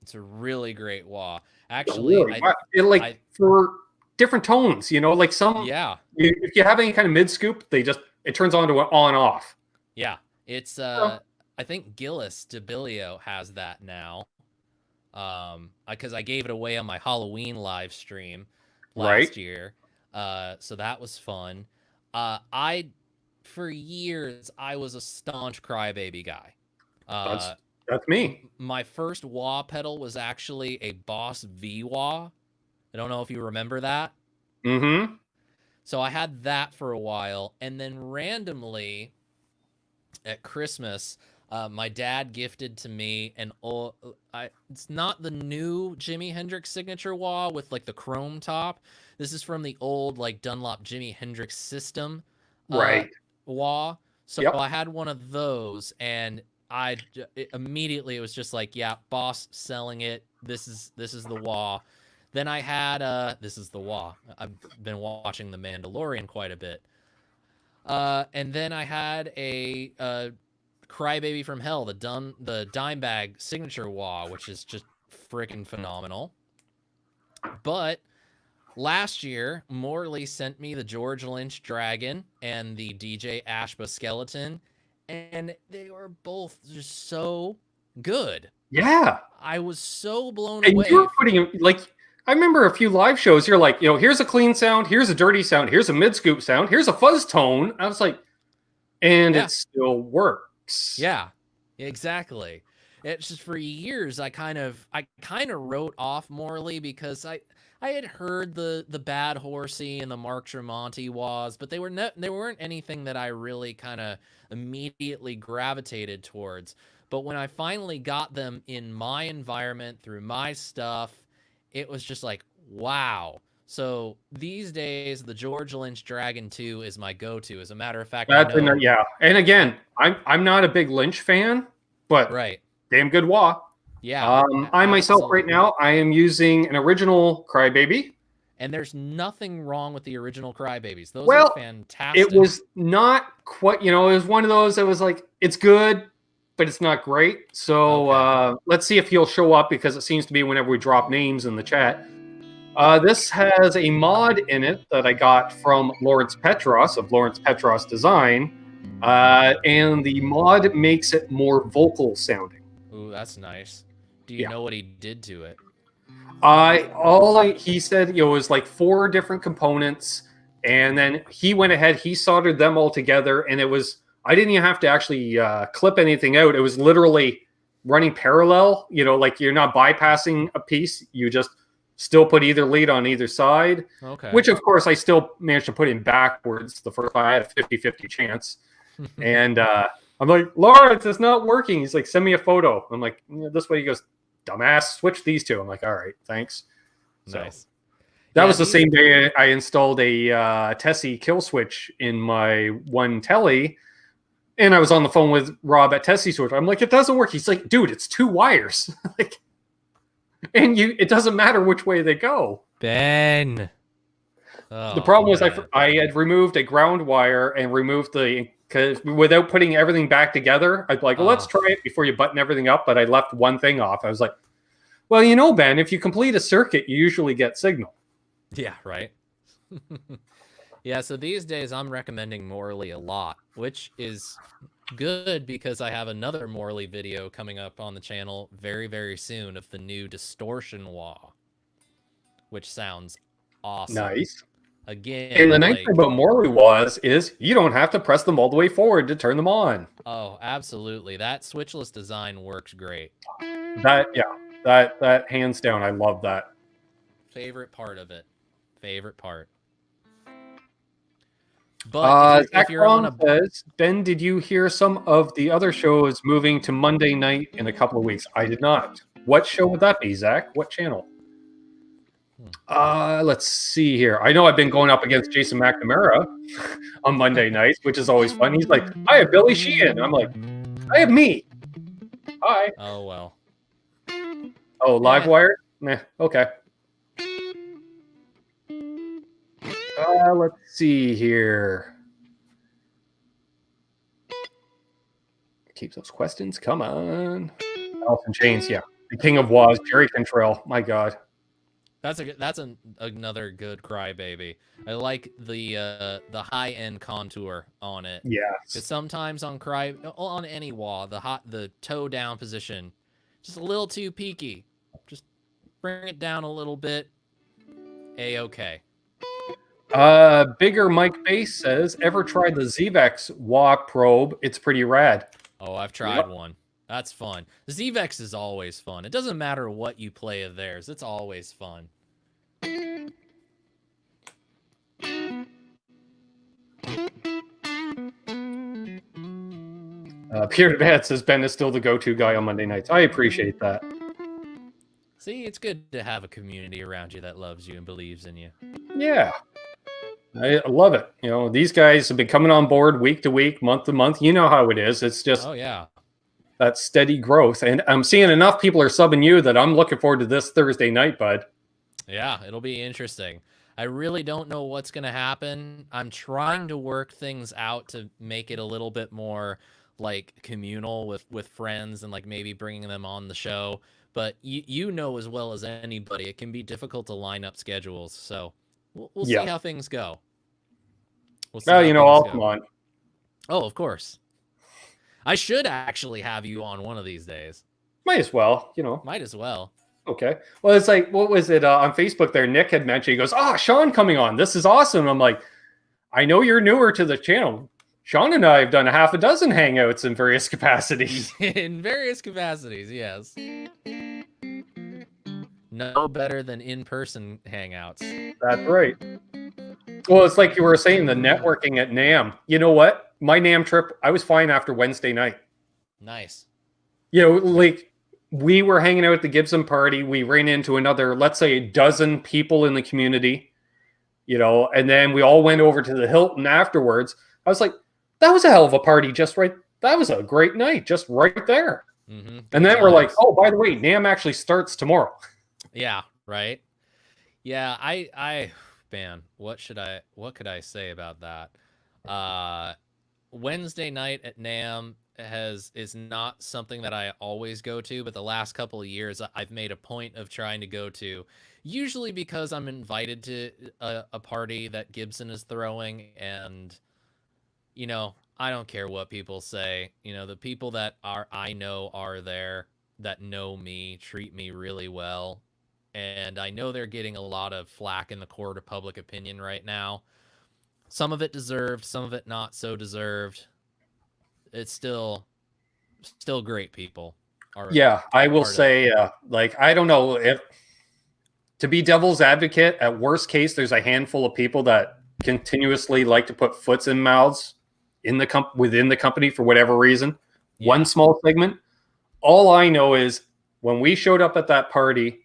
It's a really great wah. Actually, really, for different tones, like some. Yeah. If you have any kind of mid scoop, it turns on to an on off. Yeah, it's I think Gillis DeBilio has that now. Because I gave it away on my Halloween live stream last year. So that was fun. For years I was a staunch Crybaby guy. That's me. My first wah pedal was actually a Boss V wah. I don't know if you remember that. Mm-hmm. So I had that for a while, and then randomly at Christmas, my dad gifted to me it's not the new Jimi Hendrix signature wah with like the chrome top. This is from the old like Dunlop Jimi Hendrix system wah. So I had one of those, and immediately it was just like, yeah, Boss selling it. This is the wah. Then I had this is the wah. I've been watching The Mandalorian quite a bit. And then I had a Crybaby from Hell, the Dimebag signature wah, which is just freaking phenomenal. But last year, Morley sent me the George Lynch Dragon and the DJ Ashba Skeleton, and they were both just so good. Yeah. I was so blown away. And you were putting, I remember a few live shows, you're like, here's a clean sound, here's a dirty sound, here's a mid-scoop sound, here's a fuzz tone. I was like, and it still works. Yeah, exactly. It's just for years I kind of wrote off Morley because I had heard the Bad Horsey and the Mark Tremonti wahs, but they weren't anything that I really kind of immediately gravitated towards. But when I finally got them in my environment through my stuff, it was just like, wow. So these days, the George Lynch Dragon 2 is my go-to. As a matter of fact, yeah. And again, I'm not a big Lynch fan, but damn good wah. Yeah. I myself right now, I am using an original Crybaby And there's nothing wrong with the original Crybabies. Those Well, are fantastic. it was not quite, it was one of those that was like, it's good, but it's not great. So let's see if he'll show up, because it seems to be whenever we drop names in the chat. This has a mod in it that I got from Lawrence Petross of Lawrence Petross Design. And the mod makes it more vocal sounding. Ooh, that's nice. Do you know what he did to it? He said it was like 4 different components, and then he went ahead, he soldered them all together, and I didn't even have to actually clip anything out. It was literally running parallel, like you're not bypassing a piece, you just still put either lead on either side. Okay. Which of course I still managed to put in backwards the first time. I had a 50-50 chance. And I'm like, Lawrence, it's not working. He's like, send me a photo. I'm like, this way. He goes, dumbass, switch these two. I'm like, all right, thanks. Nice. So that was the same day I installed a Tesi kill switch in my one telly, and I was on the phone with Rob at Tesi Switch. I'm like, it doesn't work. He's like, dude, it's 2 wires. And it doesn't matter which way they go. Ben. The problem was I had removed a ground wire and removed because without putting everything back together, I'd be like, well, let's try it before you button everything up. But I left one thing off. I was like, well, Ben, if you complete a circuit, you usually get signal. Yeah, right. Yeah, so these days I'm recommending Morley a lot, which is good because I have another Morley video coming up on the channel very, very soon of the new distortion wah, which sounds awesome. Nice. Again, and the nice thing about Morley is you don't have to press them all the way forward to turn them on. Oh, absolutely. That switchless design works great. That hands down, I love that. Favorite part of it. Favorite part. But if you're on says, Ben, did you hear some of the other shows moving to Monday night in a couple of weeks? I did not. What show would that be, Zach? What channel? Let's see here. I know I've been going up against Jason McNamara on Monday nights, which is always fun. He's like, I have Billy Sheehan. I'm like, I have me. Hi. Oh, well. Oh, Livewire? Nah, okay. Let's see here. Keep those questions. Come on. Alice in Chains, yeah. The King of Waz, Jerry Cantrell. My God. That's another good crybaby. I like the high end contour on it. Yeah. Because sometimes on any wah, the toe down position, just a little too peaky. Just bring it down a little bit. A-okay. Bigger Mike Bass says, ever tried the Zvex wah probe? It's pretty rad. Oh, I've tried one. That's fun. The Zvex is always fun. It doesn't matter what you play of theirs. It's always fun. Peter Bad says Ben is still the go-to guy on Monday nights. I appreciate that. See, it's good to have a community around you that loves you and believes in you. Yeah. I love it. These guys have been coming on board week to week, month to month. You know how it is. It's just that steady growth. And I'm seeing enough people are subbing you that I'm looking forward to this Thursday night, bud. Yeah, it'll be interesting. I really don't know what's going to happen. I'm trying to work things out to make it a little bit more like communal with friends and like maybe bringing them on the show. But you know as well as anybody, it can be difficult to line up schedules. So we'll see how things go. I'll come on. Oh, of course. I should actually have you on one of these days. Might as well, Might as well. Okay. Well, it's like, what was it on Facebook there? Nick had mentioned, he goes, Sean coming on. This is awesome. I'm like, I know you're newer to the channel. Sean and I have done a half a dozen hangouts in various capacities. In various capacities, yes. No better than in-person hangouts. That's right. Well, it's like you were saying, the networking at NAMM. You know what? My NAMM trip, I was fine after Wednesday night. Nice. Like we were hanging out at the Gibson party. We ran into another, let's say, a dozen people in the community, and then we all went over to the Hilton afterwards. I was like, that was a hell of a party just right. That was a great night just right there. Mm-hmm. And then we're like, oh, by the way, NAMM actually starts tomorrow. Yeah, right. Yeah, man, what could I say about that? Wednesday night at NAMM is not something that I always go to, but the last couple of years I've made a point of trying to go to, usually because I'm invited to a party that Gibson is throwing, and I don't care what people say. The people that I know are there, that know me, treat me really well. And I know they're getting a lot of flack in the court of public opinion right now. Some of it deserved, some of it not so deserved. It's still great people. Yeah, I will say, I don't know if, to be devil's advocate, at worst case, there's a handful of people that continuously like to put foots in mouths within the company for whatever reason. Yeah. One small segment. All I know is when we showed up at that party,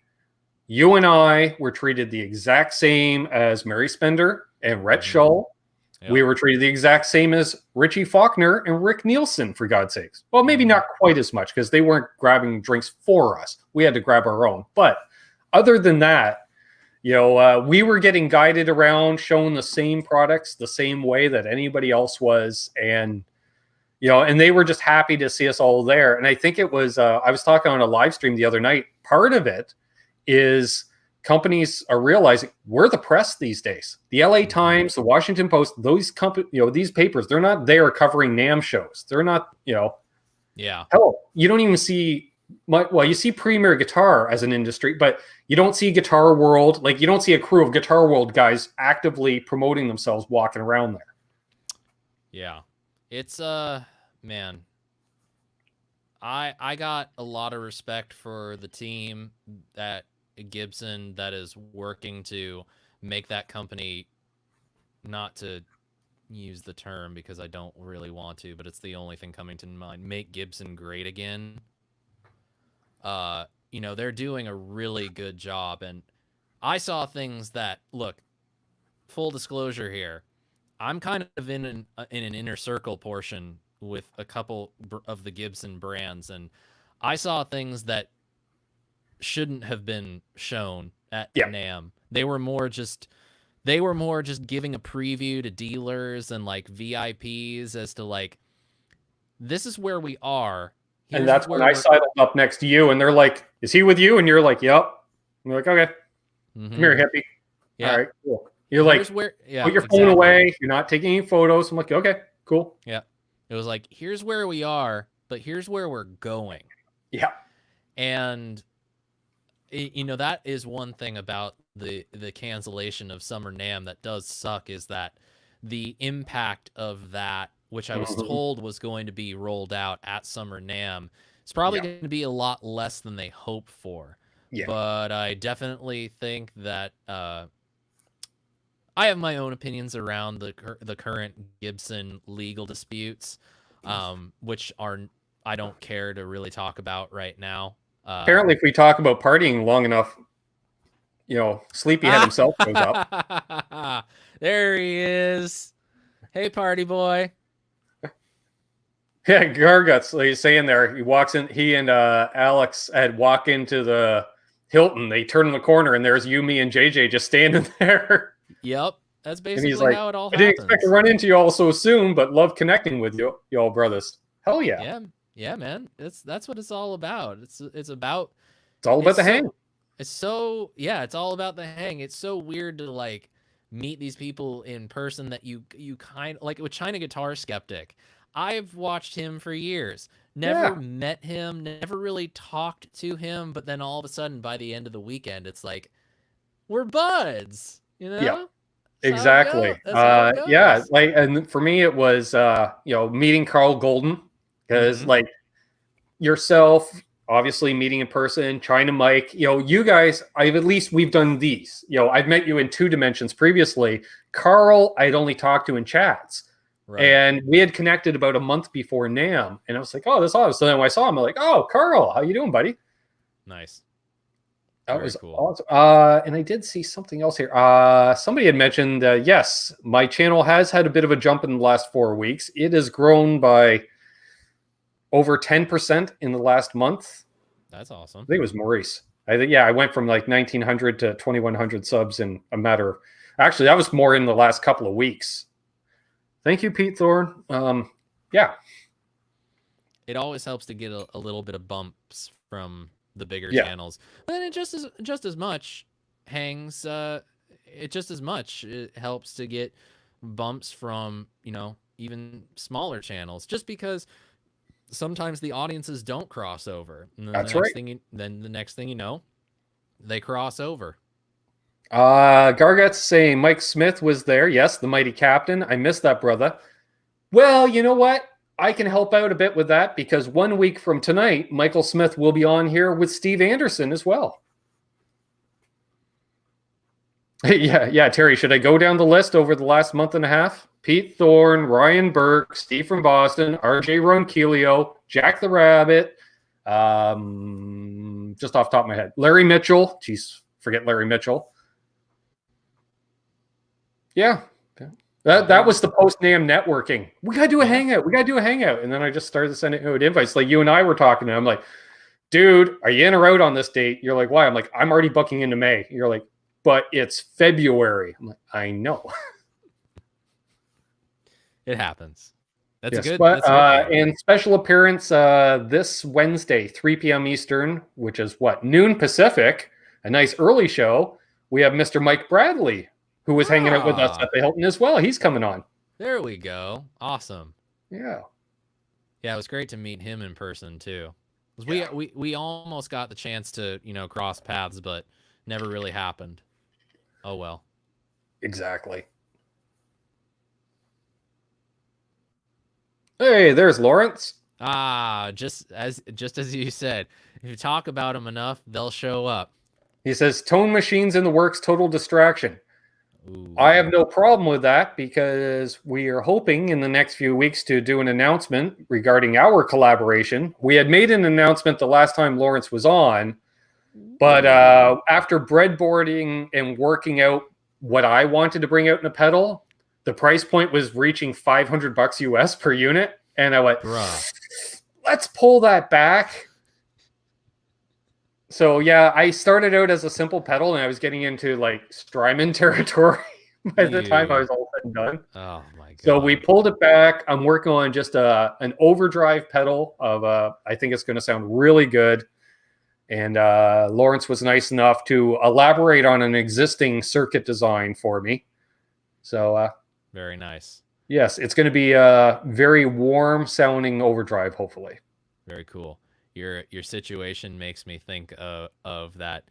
you and I were treated the exact same as Mary Spender and Rhett Shull. Yep. We were treated the exact same as Richie Faulkner and Rick Nielsen, for God's sakes. Well, maybe not quite as much, because they weren't grabbing drinks for us. We had to grab our own. But other than that, we were getting guided around, shown the same products the same way that anybody else was. And, and they were just happy to see us all there. And I think it was, I was talking on a live stream the other night. Part of it is companies are realizing we're the press these days. The LA Times, the Washington Post, these papers, they're not there covering NAMM shows. They're not, Yeah. Hell, you don't even see you see Premier Guitar as an industry, but you don't see Guitar World. Like, you don't see a crew of Guitar World guys actively promoting themselves walking around there. Yeah. It's man. I got a lot of respect for the team at Gibson that is working to make that company, not to use the term because I don't really want to, but it's the only thing coming to mind, make Gibson great again. They're doing a really good job, and I saw things that, look, full disclosure here, I'm kind of in an inner circle portion with a couple of the Gibson brands, and I saw things that shouldn't have been shown at NAMM. They were more just giving a preview to dealers and like VIPs as to like, this is where we are. And that's when I sidled up next to you, and they're like, "Is he with you?" And you're like, "Yep." And you're like, "Okay, come here, hippie." Yeah. All right, cool. You're like, put your phone away. You're not taking any photos. I'm like, "Okay, cool." Yeah. It was like, here's where we are, but here's where we're going. Yeah. And that is one thing about the cancellation of Summer NAMM that does suck, is that the impact of that, which I was told was going to be rolled out at Summer NAMM, is probably going to be a lot less than they hope for. Yeah. But I definitely think that I have my own opinions around the current Gibson legal disputes, which I don't care to really talk about right now. Apparently, if we talk about partying long enough, Sleepyhead himself goes up. There he is. Hey, party boy. Yeah, Garguts, like he's saying there, he walks in, he and Alex had walk into the Hilton. They turn in the corner, and there's you, me, and JJ just standing there. Yep. That's basically how it all happens. I didn't expect to run into you all so soon, but love connecting with you all brothers. Hell yeah. Yeah. Yeah, man. That's what it's all about. It's all about the hang. It's all about the hang. It's so weird to like meet these people in person that you kind of like. With China Guitar Skeptic, I've watched him for years. Never met him, never really talked to him, but then all of a sudden by the end of the weekend it's like we're buds, Yeah. Exactly. And for me it was meeting Carl Golden. Because like yourself, obviously meeting in person, China Mike, you guys, we've done these. I've met you in 2 dimensions previously. Carl, I'd only talked to in chats. Right. And we had connected about a month before NAMM. And I was like, oh, that's awesome. So then when I saw him, I'm like, oh, Carl, how you doing, buddy? Nice. That was cool. Awesome. And I did see something else here. Somebody had mentioned, yes, my channel has had a bit of a jump in the last 4 weeks. It has grown by over 10% in the last month. That's awesome. I think it was Maurice. I think, yeah, I went from like 1,900 to 2,100 subs in a matter. Actually, that was more in the last couple of weeks. Thank you, Pete Thorne. Yeah. It always helps to get a little bit of bumps from the bigger Yeah. channels. But then it just as much hangs. It just as much it helps to get bumps from, you know, even smaller channels, just because sometimes the audiences don't cross over, and then That's right. the next thing you know, they cross over. Gargat's saying Mike Smith was there. Yes, the mighty captain. I missed that, brother. Well, you know what? I can help out a bit with that because 1 week from tonight, Michael Smith will be on here with Steve Anderson as well. Yeah, Terry, should I go down the list over the last month and a half? Pete Thorne, Ryan Burke, Steve from Boston, RJ Ronquillo, Jack the Rabbit, just off the top of my head. Larry Mitchell. Jeez, forget Larry Mitchell. Yeah. That was the post-NAMM networking. We got to do a hangout. And then I just started sending out invites. Like you and I were talking, and I'm like, dude, are you in or out on this date? You're like, why? I'm like, I'm already booking into May. You're like, but it's February. I'm like, I know. It happens. That's yes, good. But, that's good and special appearance this Wednesday, 3 p.m. Eastern, which is what, noon Pacific, a nice early show. We have Mr. Mike Bradley, who was hanging out with us at the Hilton as well. He's coming on. There we go. Awesome. Yeah. Yeah, it was great to meet him in person too. We almost got the chance to, you know, cross paths, but never really happened. Oh well. Exactly. Hey, there's Lawrence. Just as you said, if you talk about them enough, they'll show up. He says, Tone Machines in the works, total distraction. Ooh. I have no problem with that because we are hoping in the next few weeks to do an announcement regarding our collaboration. We had made an announcement the last time Lawrence was on, but after breadboarding and working out what I wanted to bring out in a pedal, the price point was reaching $500 US per unit. And I went, bruh, let's pull that back. So yeah, I started out as a simple pedal and I was getting into like Strymon territory by the time I was all said and done. Oh my god. So we pulled it back. I'm working on just an overdrive pedal of I think it's going to sound really good. And Lawrence was nice enough to elaborate on an existing circuit design for me. So very nice. Yes, it's going to be a very warm sounding overdrive, hopefully. Very cool. Your situation makes me think of that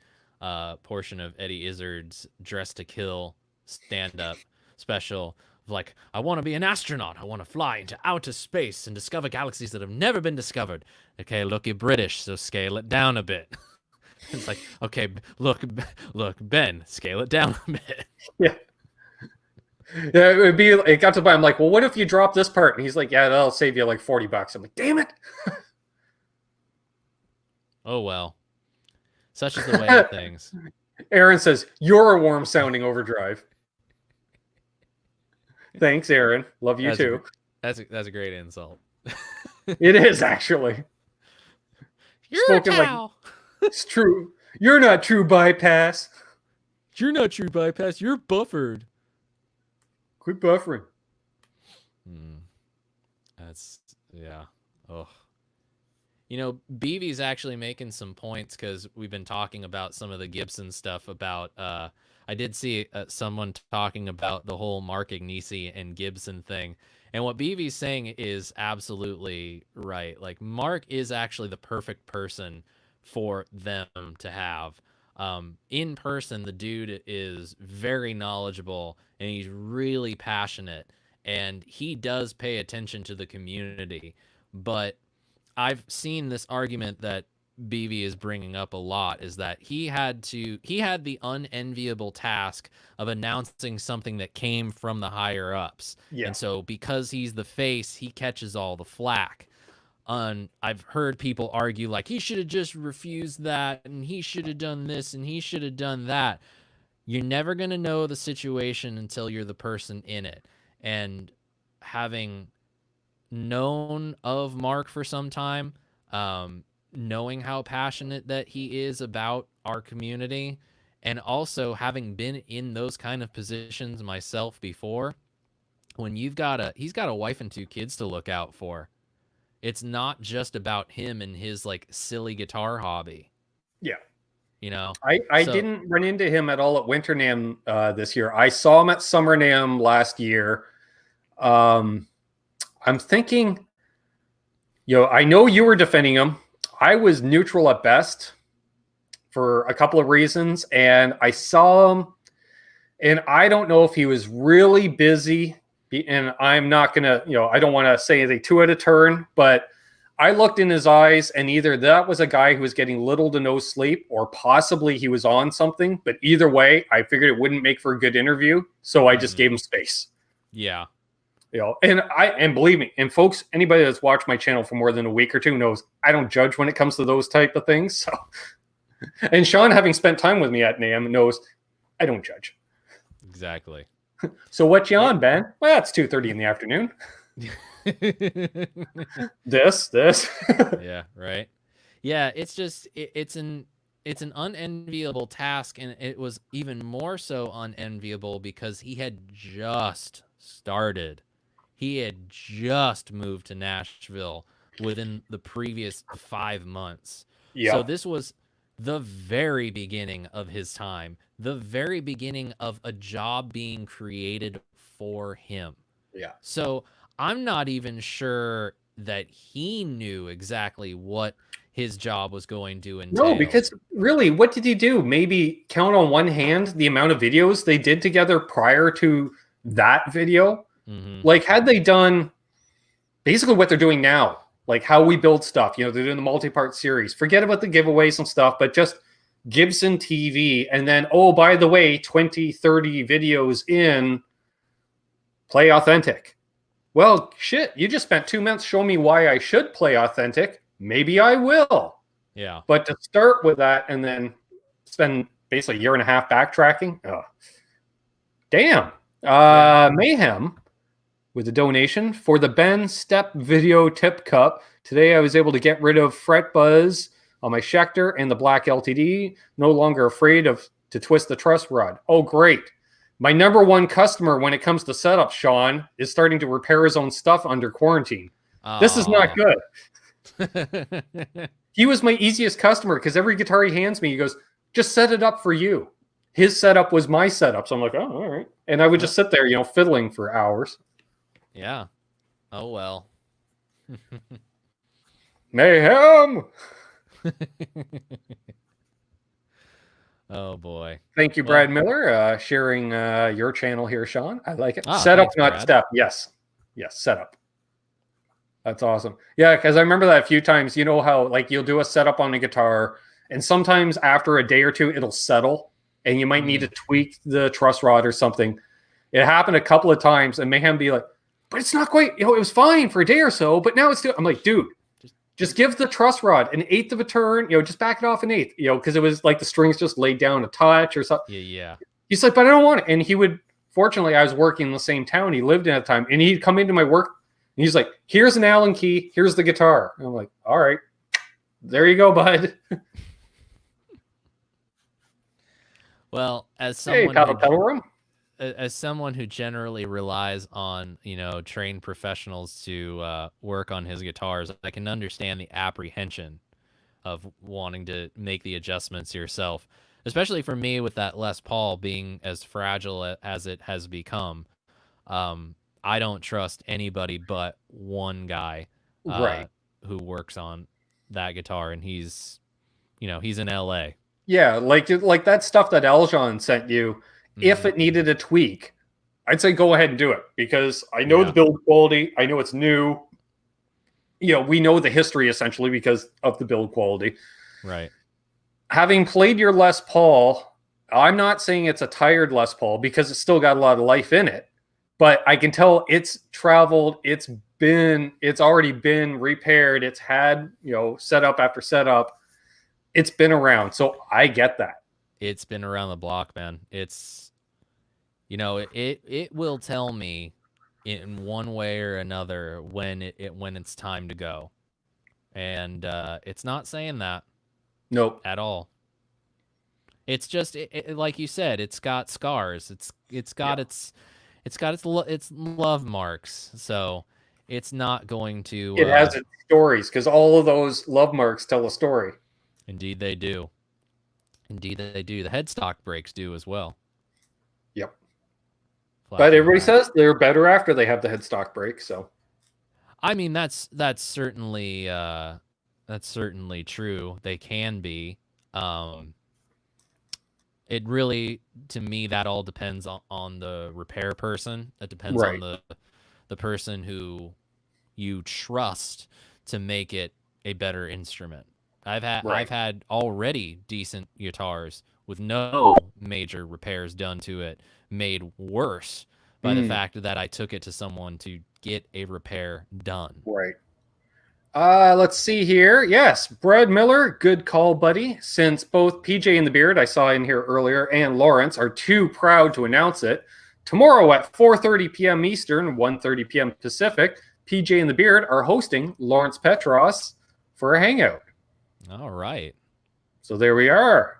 portion of Eddie Izzard's Dress to Kill stand-up special. Like, I want to be an astronaut. I want to fly into outer space and discover galaxies that have never been discovered. Okay, look, you're British, so scale it down a bit. It's like, okay, look, Ben, scale it down a bit. Yeah. Yeah, it got to the point, I'm like, well, what if you drop this part? And he's like, yeah, that'll save you like $40. I'm like, damn it. Oh, well. Such is the way of things. Aaron says, you're a warm sounding overdrive. Thanks, Aaron. Love you too. That's a great insult. It is, actually. You're a cow. Like, it's true. You're not true bypass. You're not true bypass. You're buffered. Quit buffering. That's, yeah. Oh. You know, BV's actually making some points because we've been talking about some of the Gibson stuff about, I did see someone talking about the whole Mark Agnesi and Gibson thing. And what BV's saying is absolutely right. Like, Mark is actually the perfect person for them to have. In person, the dude is very knowledgeable and he's really passionate and he does pay attention to the community. But I've seen this argument that BV is bringing up a lot is that he had the unenviable task of announcing something that came from the higher ups. Yeah. And so because he's the face, he catches all the flack. I've heard people argue like he should have just refused that and he should have done this and he should have done that. You're never going to know the situation until you're the person in it. And having known of Mark for some time, knowing how passionate that he is about our community, and also having been in those kind of positions myself before, when he's got a wife and 2 kids to look out for. It's not just about him and his like silly guitar hobby, Yeah. you know. I So didn't run into him at all at Winter NAMM this year. I saw him at Summer NAMM last year. I'm thinking, I know you were defending him. I was neutral at best for a couple of reasons, and I saw him, and I don't know if he was really busy. And I'm not gonna, I don't want to say anything too out of turn, but I looked in his eyes, and either that was a guy who was getting little to no sleep, or possibly he was on something. But either way, I figured it wouldn't make for a good interview, so I just gave him space. yeah. And believe me, and folks, anybody that's watched my channel for more than a week or two knows I don't judge when it comes to those type of things. So, and Sean, having spent time with me at NAMM, knows I don't judge. Exactly. So what you on, Ben? Well, it's 2:30 in the afternoon. this. Yeah, right. Yeah, it's just it's an unenviable task, and it was even more so unenviable because he had just started. He had just moved to Nashville within the previous 5 months. Yeah. So this was the very beginning of his time, the very beginning of a job being created for him. Yeah. So I'm not even sure that he knew exactly what his job was going to entail. No, because really, what did he do? Maybe count on one hand the amount of videos they did together prior to that video. Mm-hmm. Like, had they done basically what they're doing now, like how we build stuff, they're doing the multi-part series. Forget about the giveaways and stuff, but just Gibson TV. And then, oh, by the way, 20, 30 videos in, play authentic. Well, shit, you just spent 2 months showing me why I should play authentic. Maybe I will. Yeah. But to start with that and then spend basically a year and a half backtracking, damn. Mayhem with a donation for the Ben Step Video Tip Cup. Today I was able to get rid of fret buzz on my Schecter and the black LTD. No longer afraid to twist the truss rod. Oh, great. My number one customer when it comes to setup, Sean, is starting to repair his own stuff under quarantine. This is not good. He was my easiest customer because every guitar he hands me, he goes, just set it up for you. His setup was my setup. So I'm like, oh, all right. And I would just sit there, fiddling for hours. Yeah. Oh, well. Mayhem. Oh, boy. Thank you, Brad Miller, sharing your channel here, Sean. I like it. Oh, setup, thanks, not Brad. step. Yes, setup. That's awesome. Yeah, because I remember that a few times. You know how, like, you'll do a setup on a guitar, and sometimes after a day or two, it'll settle, and you might need to tweak the truss rod or something. It happened a couple of times, and Mayhem be like, but it's not quite, it was fine for a day or so, but now it's still, I'm like, dude, just give the truss rod an eighth of a turn, just back it off an eighth, because it was like the strings just laid down a touch or something. Yeah. He's like, but I don't want it. And he would, fortunately, I was working in the same town he lived in at the time, and he'd come into my work, and he's like, here's an Allen key, here's the guitar. And I'm like, all right, there you go, bud. Well, as someone as someone who generally relies on, trained professionals to work on his guitars, I can understand the apprehension of wanting to make the adjustments yourself, especially for me with that Les Paul being as fragile as it has become. I don't trust anybody but one guy who works on that guitar, and he's in LA. Yeah, like that stuff that Eljon sent you. If it needed a tweak, I'd say go ahead and do it, because I know the build quality. I know it's new. We know the history essentially because of the build quality. Right. Having played your Les Paul, I'm not saying it's a tired Les Paul because it's still got a lot of life in it, but I can tell it's traveled. It's already been repaired. It's had, setup after setup. It's been around. So I get that. It's been around the block, man. It's, it will tell me in one way or another when it's time to go. And it's not saying that Nope. at all. It's just like you said, it's got scars. It's got Yeah. its love marks. So it's not going It to. has its stories because all of those love marks tell a story. Indeed, they do. Indeed, they do. The headstock brakes do as well. Yep. But Flashing everybody back. says they're better after they have the headstock brake. So I mean, that's certainly true. They can be. It really, to me, that all depends on the repair person. It depends on right. the person who you trust to make it a better instrument. I've Right. had already decent guitars with no major repairs done to it, made worse by the Mm, fact that I took it to someone to get a repair done. right. Let's see here. Yes, Brad Miller, good call, buddy. Since both PJ and the Beard I saw in here earlier and Lawrence are too proud to announce it, tomorrow at 4:30 p.m. Eastern, 1:30 p.m. Pacific, PJ and the Beard are hosting Lawrence Petross for a hangout. All right. So there we are.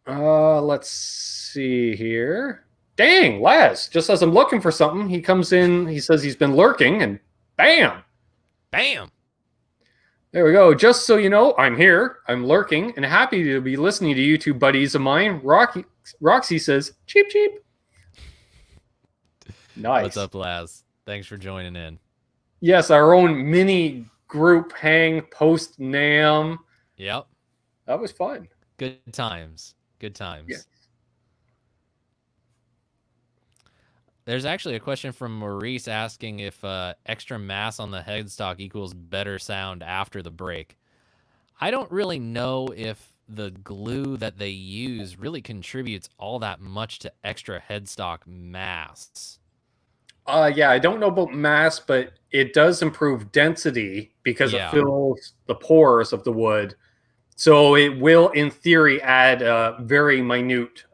Let's see here. Dang, Laz, just as I'm looking for something, he comes in, he says he's been lurking, and bam, Bam. there we go. Just so you know, I'm here, I'm lurking, and happy to be listening to you two buddies of mine. Roxy says, cheap, cheap. Nice. What's up, Laz? Thanks for joining in. Yes, our own mini group hang post NAMM. Yep. That was fun. Good times. Good times. Yeah. There's actually a question from Maurice asking if extra mass on the headstock equals better sound after the break. I don't really know if the glue that they use really contributes all that much to extra headstock mass. Yeah, I don't know about mass, but it does improve density because it fills the pores of the wood. So it will, in theory, add a very minute,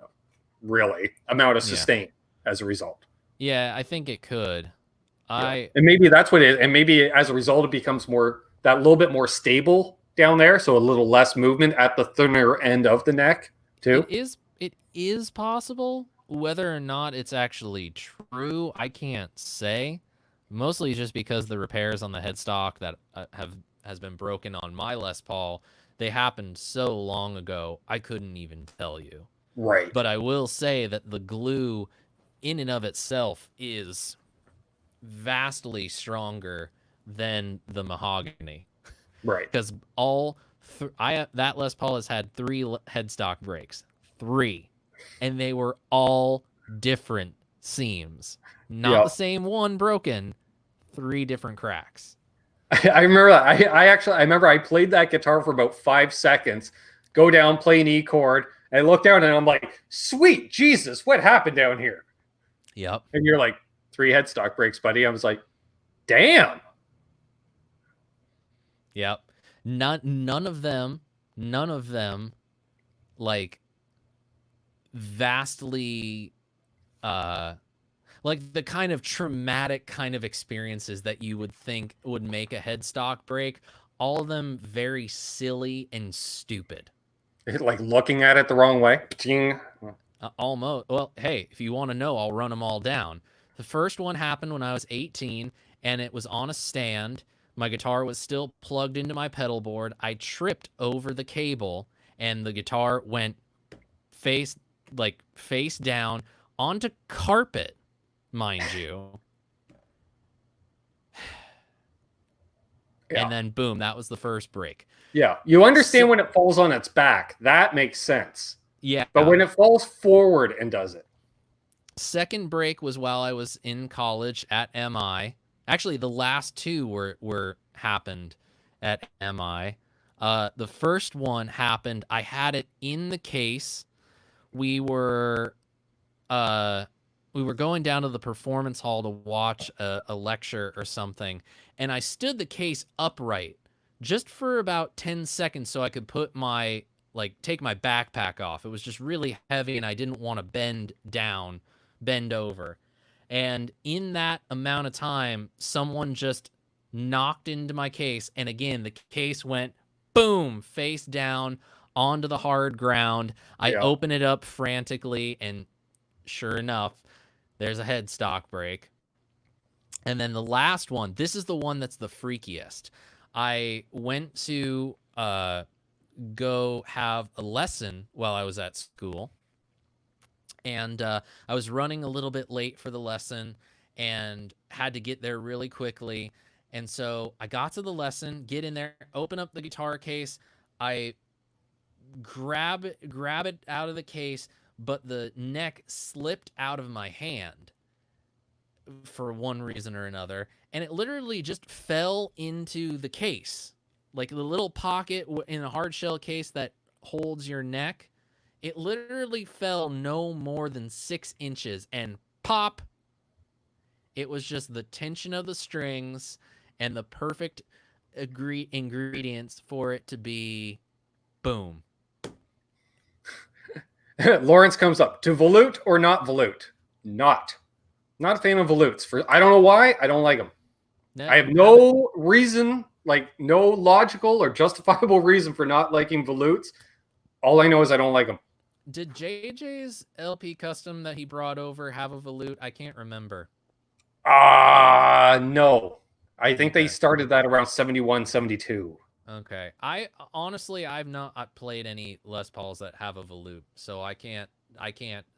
really, amount of sustain as a result. Yeah, I think it could. And maybe that's what it is. And maybe as a result, it becomes that little bit more stable down there. So a little less movement at the thinner end of the neck, too. It is possible. Whether or not it's actually true, I can't say. Mostly just because the repairs on the headstock that has been broken on my Les Paul, they happened so long ago, I couldn't even tell you. Right. But I will say that the glue in and of itself is vastly stronger than the mahogany. Right. Because that Les Paul has had 3 headstock breaks. 3. And they were all different seams. Not the same one broken. 3 different cracks. I remember that. I remember I played that guitar for about 5 seconds, go down, play an E chord, and I look down and I'm like, sweet Jesus, what happened down here? Yep. And you're like, 3 headstock breaks, buddy. I was like, damn. Yep. None of them, like, vastly, like the kind of traumatic kind of experiences that you would think would make a headstock break. All of them very silly and stupid. Like looking at it the wrong way. Almost. Well, hey, if you want to know, I'll run them all down. The first one happened when I was 18, and it was on a stand. My guitar was still plugged into my pedal board. I tripped over the cable, and the guitar went face down onto carpet, mind you. And then, boom, that was the first break. Yeah, you understand when it falls on its back. That makes sense. Yeah. But when it falls forward and does it. Second break was while I was in college at MI. Actually, the last 2 were happened at MI. The first one happened. I had it in the case. We were going down to the performance hall to watch a lecture or something, and I stood the case upright just for about 10 seconds so I could put take my backpack off. It was just really heavy, and I didn't want to bend over. And in that amount of time, someone just knocked into my case, and again, the case went boom, face down onto the hard ground. I Yeah. open it up frantically, and sure enough, there's a headstock break. And then the last one, this is the one that's the freakiest. I went to go have a lesson while I was at school, and I was running a little bit late for the lesson and had to get there really quickly. And so I got to the lesson, get in there, open up the guitar case. I grab it out of the case, but the neck slipped out of my hand for one reason or another, and it literally just fell into the case. Like the little pocket in a hard shell case that holds your neck, it literally fell no more than 6 inches, and pop, it was just the tension of the strings and the perfect ingredients for it to be boom. Lawrence comes up to volute or not volute. Not a fan of volutes. I don't know why. I don't like them. I have no reason, like no logical or justifiable reason for not liking volutes. All I know is I don't like them. Did JJ's LP custom that he brought over have a volute? I can't remember. No. I think they started that around 71, 72. Okay. I've not played any Les Pauls that have a volute, so I can't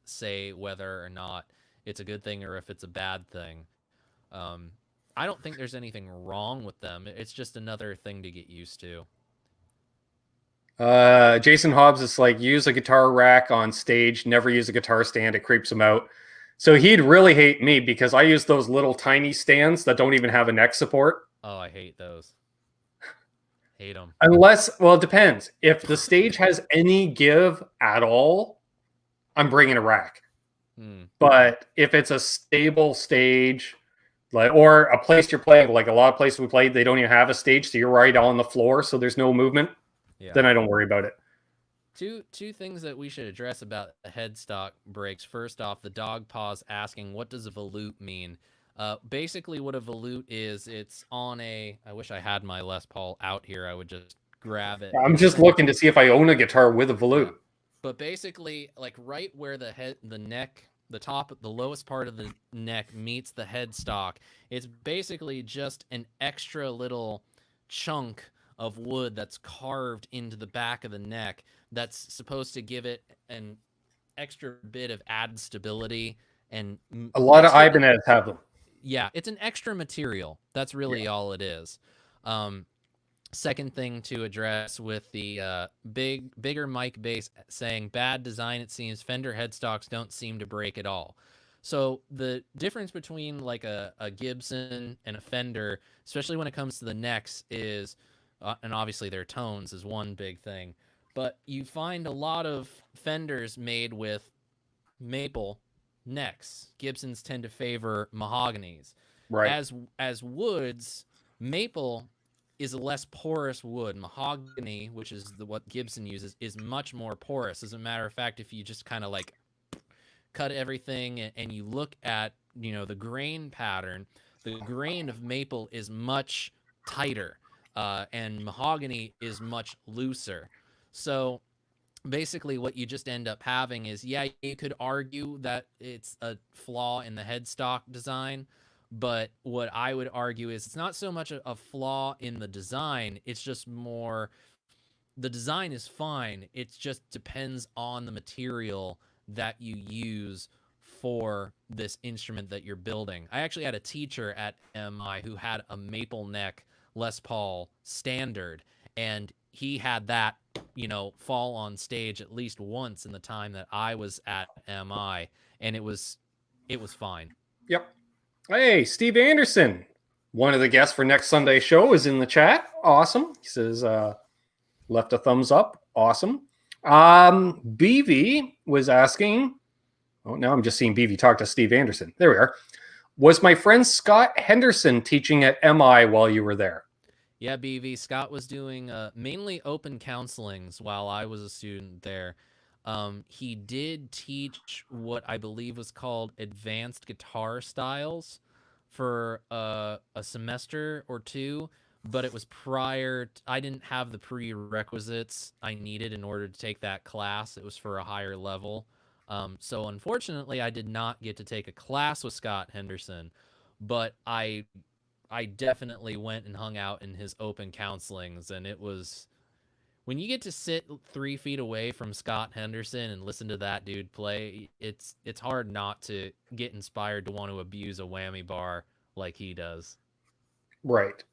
say whether or not it's a good thing or if it's a bad thing. I don't think there's anything wrong with them. It's just another thing to get used to. Jason Hobbs is like, use a guitar rack on stage, never use a guitar stand. It creeps him out. So he'd really hate me because I use those little tiny stands that don't even have a neck support. Oh, I hate those. Hate them. Unless, well, it depends. If the stage has any give at all, I'm bringing a rack. But if it's a stable stage, like, or a place you're playing, like a lot of places we played, they don't even have a stage, so you're right on the floor, so there's no movement. Yeah. Then I don't worry about it. Two things that we should address about the headstock breaks. First off, the dog paws asking, what does a volute mean? Basically what a volute is, it's on a, I wish I had my Les Paul out here, I would just grab it. I'm just looking to see if I own a guitar with a volute. Yeah. But basically, like right where the neck, the top, the lowest part of the neck meets the headstock, it's basically just an extra little chunk of wood that's carved into the back of the neck that's supposed to give it an extra bit of added stability. And a lot of Ibanez have them. Yeah, it's an extra material. That's really all it is. Second thing to address with the bigger mic bass saying bad design, it seems Fender headstocks don't seem to break at all. So the difference between like a Gibson and a Fender, especially when it comes to the necks, is and obviously their tones is one big thing, but you find a lot of Fenders made with maple necks. Gibsons tend to favor mahoganies. Right. As woods, maple is a less porous wood. Mahogany, which is what Gibson uses, is much more porous. As a matter of fact, if you just kind of like cut everything and you look at, the grain pattern, the grain of maple is much tighter. And mahogany is much looser. So basically what you just end up having is, yeah, you could argue that it's a flaw in the headstock design, but what I would argue is it's not so much a flaw in the design, it's just more, the design is fine, it just depends on the material that you use for this instrument that you're building. I actually had a teacher at MI who had a maple neck Les Paul standard, and he had that, fall on stage at least once in the time that I was at MI, and it was fine. Yep. Hey, Steve Anderson, one of the guests for next Sunday's show, is in the chat. Awesome. He says, left a thumbs up. Awesome. BV was asking, now I'm just seeing BV talk to Steve Anderson. There we are. Was my friend Scott Henderson teaching at MI while you were there? Yeah, BV. Scott was doing mainly open counselings while I was a student there. He did teach what I believe was called advanced guitar styles for a semester or two, but it was prior. I didn't have the prerequisites I needed in order to take that class. It was for a higher level. So unfortunately, I did not get to take a class with Scott Henderson, but I definitely went and hung out in his open counselings, and it was when you get to sit 3 feet away from Scott Henderson and listen to that dude play, it's hard not to get inspired to want to abuse a whammy bar like he does. Right.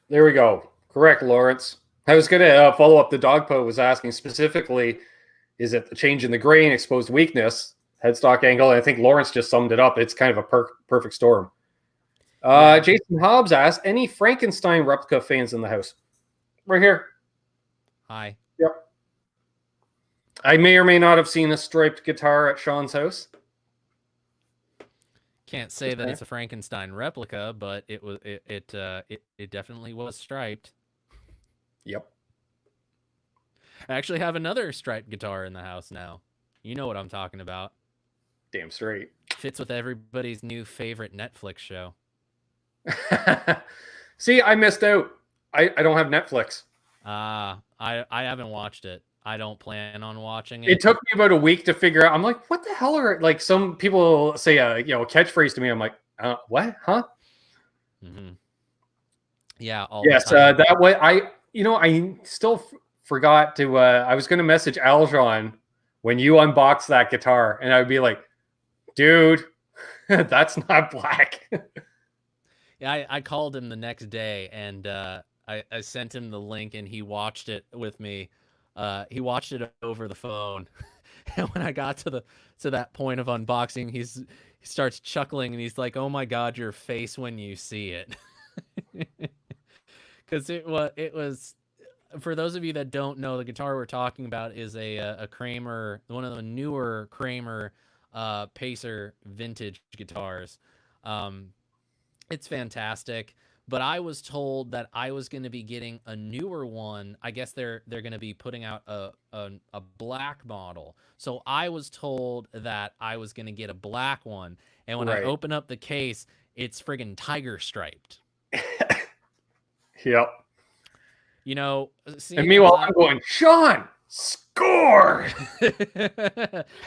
There we go. Correct, Lawrence. I was going to follow up. The Dogpo was asking specifically, is it the change in the grain, exposed weakness, headstock angle? And I think Lawrence just summed it up. It's kind of a perfect storm. Yeah. Jason Hobbs asked, any Frankenstein replica fans in the house? Right here. Hi. Yep. I may or may not have seen a striped guitar at Sean's house. Can't say that it's a Frankenstein replica, but it definitely was striped. Yep. I actually have another striped guitar in the house now. You know what I'm talking about. Damn straight. Fits with everybody's new favorite Netflix show. See, I missed out. I don't have Netflix. I haven't watched it. I don't plan on watching it. It took me about a week to figure out. I'm like, what the hell are, like, some people say a catchphrase to me. I'm like, what? Huh? Mm-hmm. Yeah. Yes. That way, I still forgot to. I was going to message Aljon when you unboxed that guitar, and I would be like, dude, that's not black. Yeah, I called him the next day, and I sent him the link, and he watched it with me. He watched it over the phone, and when I got to that point of unboxing, he starts chuckling, and he's like, "Oh my God, your face when you see it," because it was. For those of you that don't know, the guitar we're talking about is a Kramer, one of the newer Kramer Pacer vintage guitars. It's fantastic, but I was told that I was going to be getting a newer one. I guess they're going to be putting out a black model. So I was told that I was going to get a black one, and when I open up the case, it's friggin' tiger striped. Yep. You know, and meanwhile, I'm going, Sean, score!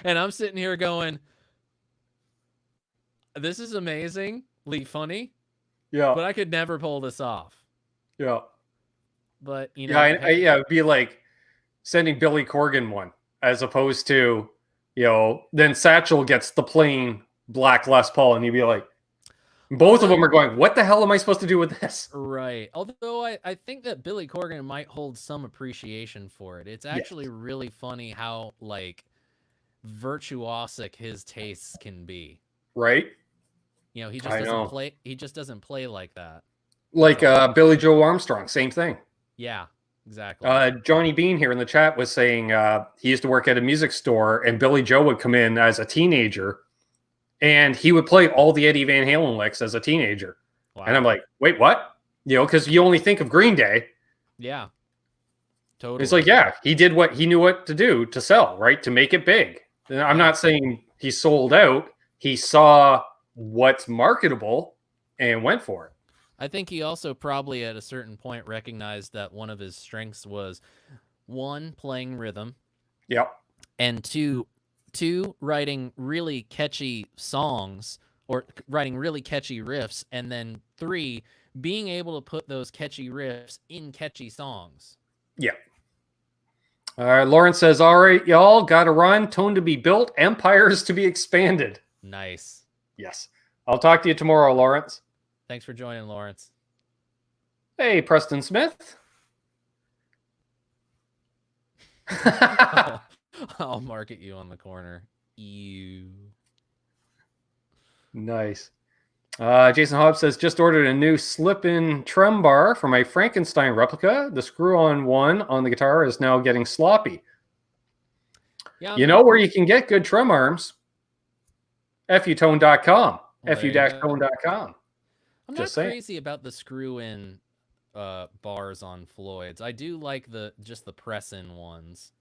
And I'm sitting here going, this is amazingly funny. Yeah. But I could never pull this off. Yeah. But, you know. It'd be like sending Billy Corgan one, as opposed to, then Satchel gets the plain black Les Paul, and you'd be like, both of them are going, what the hell am I supposed to do with this? Right. Although I think that Billy Corgan might hold some appreciation for it. It's actually really funny how, like, virtuosic his tastes can be. Right? You know, he just doesn't play. He just doesn't play like that. Like Billy Joe Armstrong, same thing. Yeah, exactly. Johnny Bean here in the chat was saying he used to work at a music store, and Billy Joe would come in as a teenager, and he would play all the Eddie Van Halen licks as a teenager. Wow. And I'm like, wait, what? Because you only think of Green Day. Yeah, totally. It's like, yeah, he did what he knew what to do to sell, right? To make it big. And I'm not saying he sold out. He saw what's marketable and went for it. I think he also probably at a certain point recognized that one of his strengths was, one, playing rhythm. Yep. And two, writing really catchy songs or writing really catchy riffs. And then 3, being able to put those catchy riffs in catchy songs. Yeah. All right. Lawrence says, all right, y'all, got to run. Tone to be built. Empires to be expanded. Nice. Yes. I'll talk to you tomorrow, Lawrence. Thanks for joining, Lawrence. Hey, Preston Smith. I'll market you on the corner. Ew. Nice. Jason Hobbs says, just ordered a new slip-in trem bar for my Frankenstein replica. The screw-on one on the guitar is now getting sloppy. Yeah, you know where you can get good trem arms? FUtone.com. FU-tone.com. I'm not crazy about the screw-in bars on Floyd's. I do like just the press-in ones.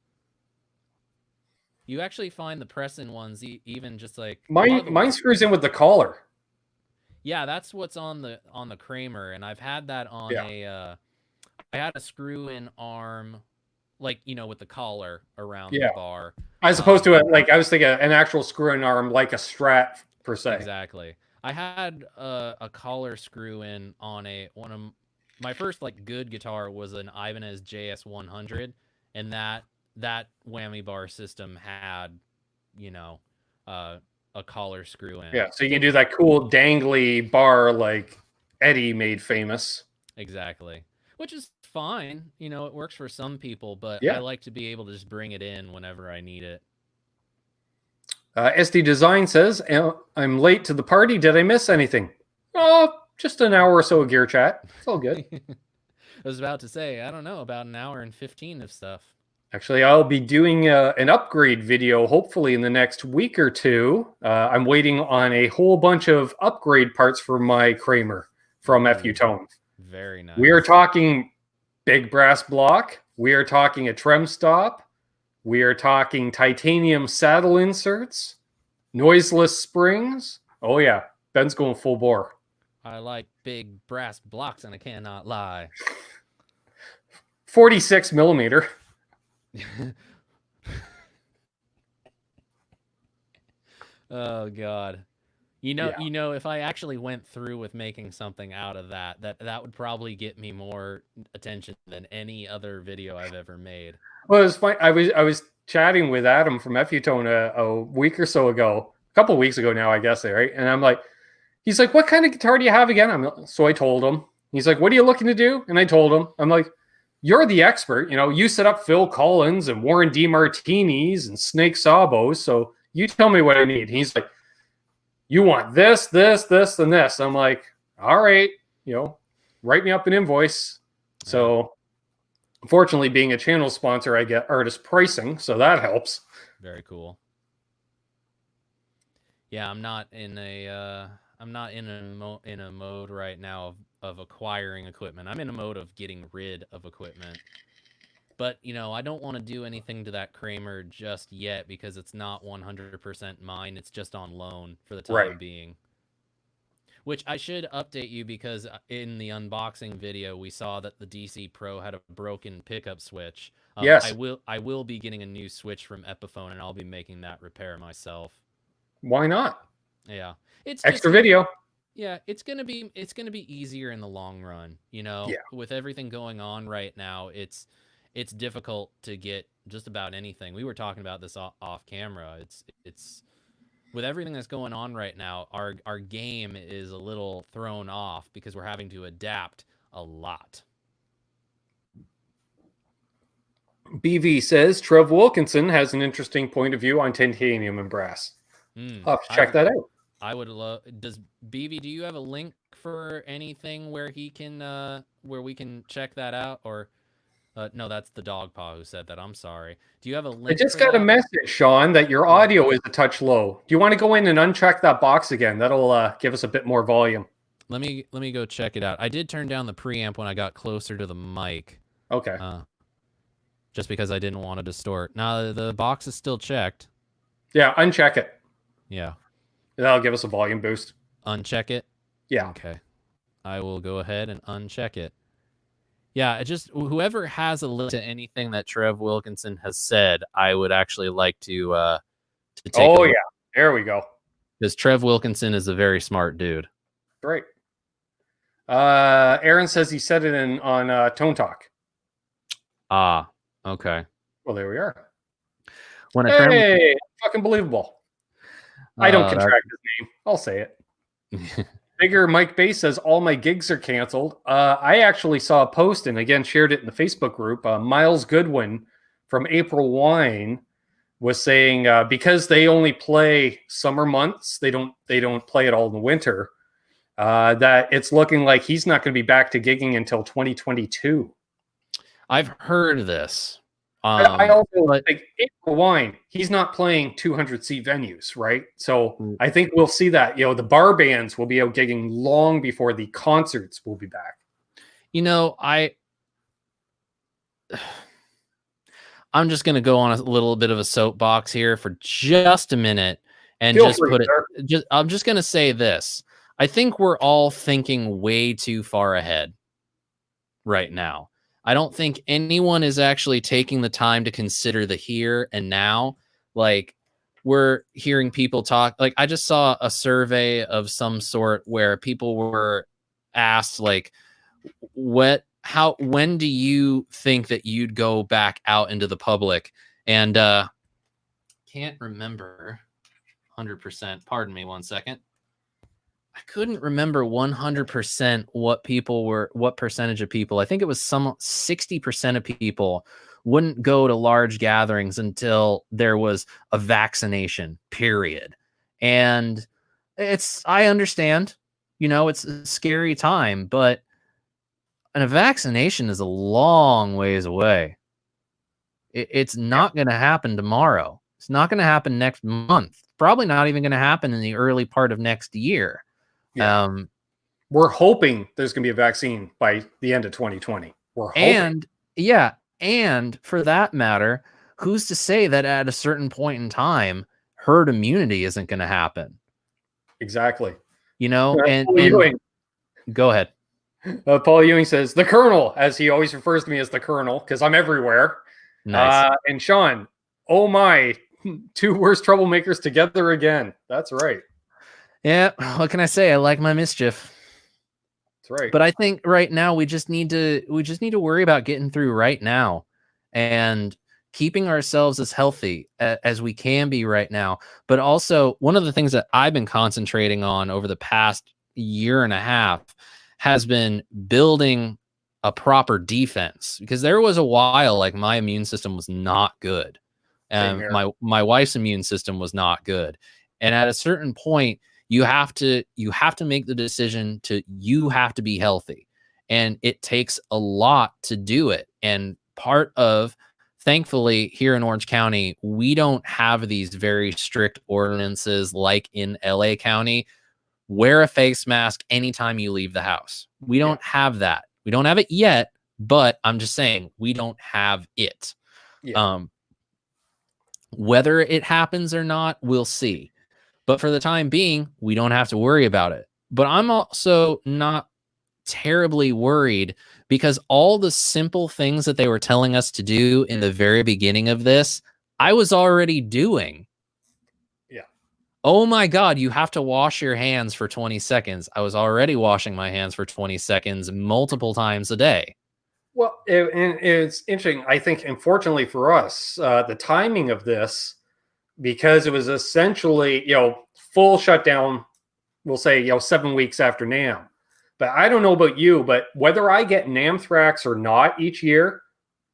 You actually find the press-in ones even just like mine screws in with the collar. Yeah, that's what's on the Kramer, and I've had that on I had a screw-in arm, like, you know, with the collar around the bar. As opposed to I was thinking an actual screw-in arm, like a Strat per se. Exactly. I had a collar screw-in on one of my first like good guitar was an Ibanez JS100, and that whammy bar system had, you know, a collar screw-in. Yeah, so you can do that cool dangly bar like Eddie made famous. Exactly. Which is fine. You know, it works for some people, but I like to be able to just bring it in whenever I need it. SD Design says, I'm late to the party. Did I miss anything? Oh, just an hour or so of gear chat. It's all good. I was about to say, I don't know, about an hour and 15 of stuff. Actually, I'll be doing an upgrade video hopefully in the next week or two. I'm waiting on a whole bunch of upgrade parts for my Kramer from FU Tone. Very nice. We are talking big brass block. We are talking a trem stop. We are talking titanium saddle inserts, noiseless springs. Oh yeah, Ben's going full bore. I like big brass blocks, and I cannot lie. 46 millimeter. Oh God. You know, if I actually went through with making something out of that would probably get me more attention than any other video I've ever made. Well, it was fine. I was chatting with Adam from FUTone a week or so ago, a couple of weeks ago now, I guess, right? And I'm like, he's like, what kind of guitar do you have again? So I told him. He's like, what are you looking to do? And I told him, I'm like, you're the expert. You know, you set up Phil Collins and Warren DeMartinis and Snake Sabos. So you tell me what I need. He's like, you want this, this, this, and this. I'm like, all right, you know, write me up an invoice. So unfortunately, being a channel sponsor, I get artist pricing. So that helps. Very cool. Yeah, I'm not in a mode right now of acquiring equipment. I'm in a mode of getting rid of equipment. But, you know, I don't want to do anything to that Kramer just yet because it's not 100% mine. It's just on loan for the time being. Which I should update you because in the unboxing video, we saw that the DC Pro had a broken pickup switch. Yes. I will be getting a new switch from Epiphone, and I'll be making that repair myself. Why not? Yeah. It's extra video. Yeah, it's gonna be easier in the long run. You know, with everything going on right now, it's difficult to get just about anything. We were talking about this off camera. It's with everything that's going on right now, our game is a little thrown off because we're having to adapt a lot. BV says Trev Wilkinson has an interesting point of view on titanium and brass. I'll have to check that out. I would love. Does BV? Do you have a link for anything where he can, where we can check that out? Or, no, that's the dog paw who said that. I'm sorry. Do you have a link? I just got a message, Sean, that your audio is a touch low. Do you want to go in and uncheck that box again? That'll give us a bit more volume. Let me go check it out. I did turn down the preamp when I got closer to the mic. Okay. Just because I didn't want to distort. Now the box is still checked. Yeah, uncheck it. Yeah. That'll give us a volume boost. Uncheck it? Yeah. Okay. I will go ahead and uncheck it. Yeah, it just whoever has a link to anything that Trev Wilkinson has said, I would actually like to take a look. Yeah. There we go. Because Trev Wilkinson is a very smart dude. Great. Aaron says he said it on Tone Talk. Ah, okay. Well, there we are. Hey, fucking believable. I don't contract his name. I'll say it. Bigger Mike Bay says all my gigs are canceled. I actually saw a post and again shared it in the Facebook group. Miles Goodwin from April Wine was saying because they only play summer months, they don't play it all in the winter. That it's looking like he's not going to be back to gigging until 2022. I've heard this. I also think April Wine, he's not playing 200-seat venues, right? So I think we'll see that. You know, the bar bands will be out gigging long before the concerts will be back. You know, I'm just going to go on a little bit of a soapbox here for just a minute and Feel just free, put it. sir. I'm just going to say this. I think we're all thinking way too far ahead right now. I don't think anyone is actually taking the time to consider the here and now. Like, we're hearing people talk. Like, I just saw a survey of some sort where people were asked, like, when do you think that you'd go back out into the public? And can't remember 100%. Pardon me 1 second. I couldn't remember 100% what percentage of people. I think it was 60% of people wouldn't go to large gatherings until there was a vaccination, period. And I understand, it's a scary time, but a vaccination is a long ways away. It's not going to happen tomorrow. It's not going to happen next month. Probably not even going to happen in the early part of next year. Yeah. We're hoping there's going to be a vaccine by the end of 2020. We're hoping. And for that matter, who's to say that at a certain point in time, herd immunity isn't going to happen? Exactly. And go ahead. Paul Ewing says, the Colonel, as he always refers to me as the Colonel, because I'm everywhere. Nice. And Sean, oh my, 2 worst troublemakers together again. That's right. Yeah, what can I say? I like my mischief. That's right. But I think right now we just need to worry about getting through right now and keeping ourselves as healthy as we can be right now. But also, one of the things that I've been concentrating on over the past year and a half has been building a proper defense, because there was a while like my immune system was not good. And my wife's immune system was not good. And at a certain point, you have to make the decision you have to be healthy. And it takes a lot to do it. And thankfully, here in Orange County, we don't have these very strict ordinances like in LA County. Wear a face mask anytime you leave the house. We don't have that. We don't have it yet, but I'm just saying we don't have it. Yeah. Whether it happens or not, we'll see. But for the time being, we don't have to worry about it. But I'm also not terribly worried, because all the simple things that they were telling us to do in the very beginning of this, I was already doing. Yeah. Oh my God, you have to wash your hands for 20 seconds. I was already washing my hands for 20 seconds multiple times a day. Well, it's interesting. I think, unfortunately for us, the timing of this, because it was essentially, full shutdown, we'll say, 7 weeks after NAMM. But I don't know about you, but whether I get NAMthrax or not each year,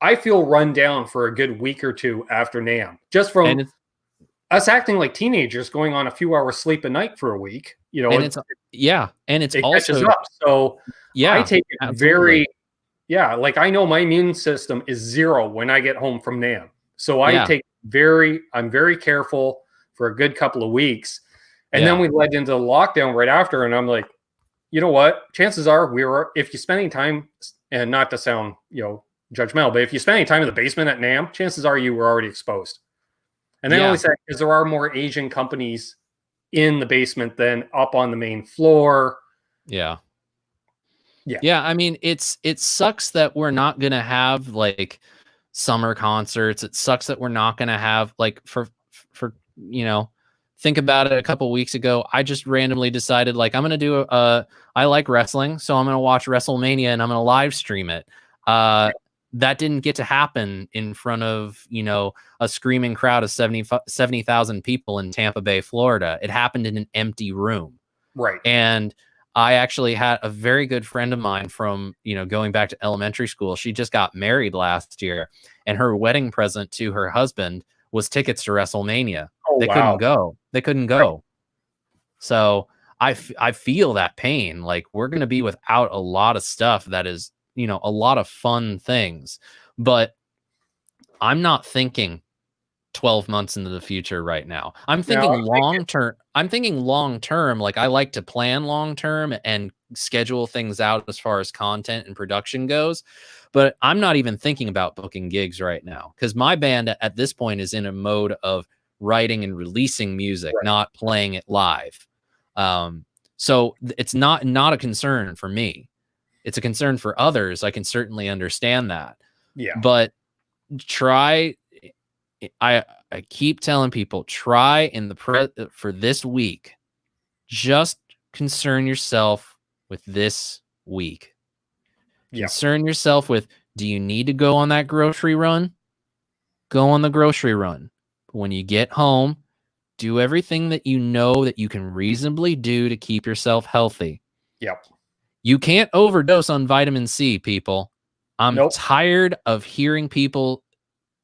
I feel run down for a good week or two after NAMM. Just from us acting like teenagers, going on a few hours sleep a night for a week. And it's it also catches up. So I take it absolutely. like I know my immune system is 0 when I get home from NAMM. So I'm very careful for a good couple of weeks. And then we led into the lockdown right after. And I'm like, you know what? Chances are if you spend any time, and not to sound, judgmental, but if you spend any time in the basement at NAMM, chances are you were already exposed. And they only said, because there are more Asian companies in the basement than up on the main floor. Yeah. I mean, it sucks that we're not going to have like summer concerts. It sucks that we're not going to have like for think about it. A couple weeks ago, I just randomly decided like I'm going to do I like wrestling, so I'm going to watch WrestleMania and I'm going to live stream it. That didn't get to happen in front of, a screaming crowd of 70,000 people in Tampa Bay, Florida. It happened in an empty room. Right. And I actually had a very good friend of mine from, going back to elementary school. She just got married last year, and her wedding present to her husband was tickets to WrestleMania. They couldn't go. Right. So I feel that pain. Like, we're going to be without a lot of stuff that is, a lot of fun things. But I'm not thinking 12 months into the future right now. I'm thinking long term. I'm thinking long term. Like, I like to plan long term and schedule things out as far as content and production goes. But I'm not even thinking about booking gigs right now because my band at this point is in a mode of writing and releasing music, not playing it live. So it's not a concern for me. It's a concern for others. I can certainly understand that. Yeah. But I keep telling people, try for this week, just concern yourself with this week. Concern yourself with, do you need to go on that grocery run? Go on the grocery run. But when you get home, do everything that you know that you can reasonably do to keep yourself healthy. Yep. You can't overdose on vitamin C, people. I'm tired of hearing people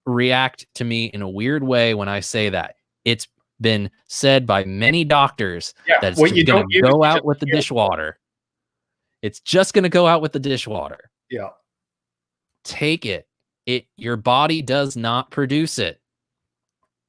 react to me in a weird way when I say that. It's been said by many doctors that it's going to go out with the dishwater. It's just going to go out with the dishwater. Yeah. Take it. Your body does not produce it.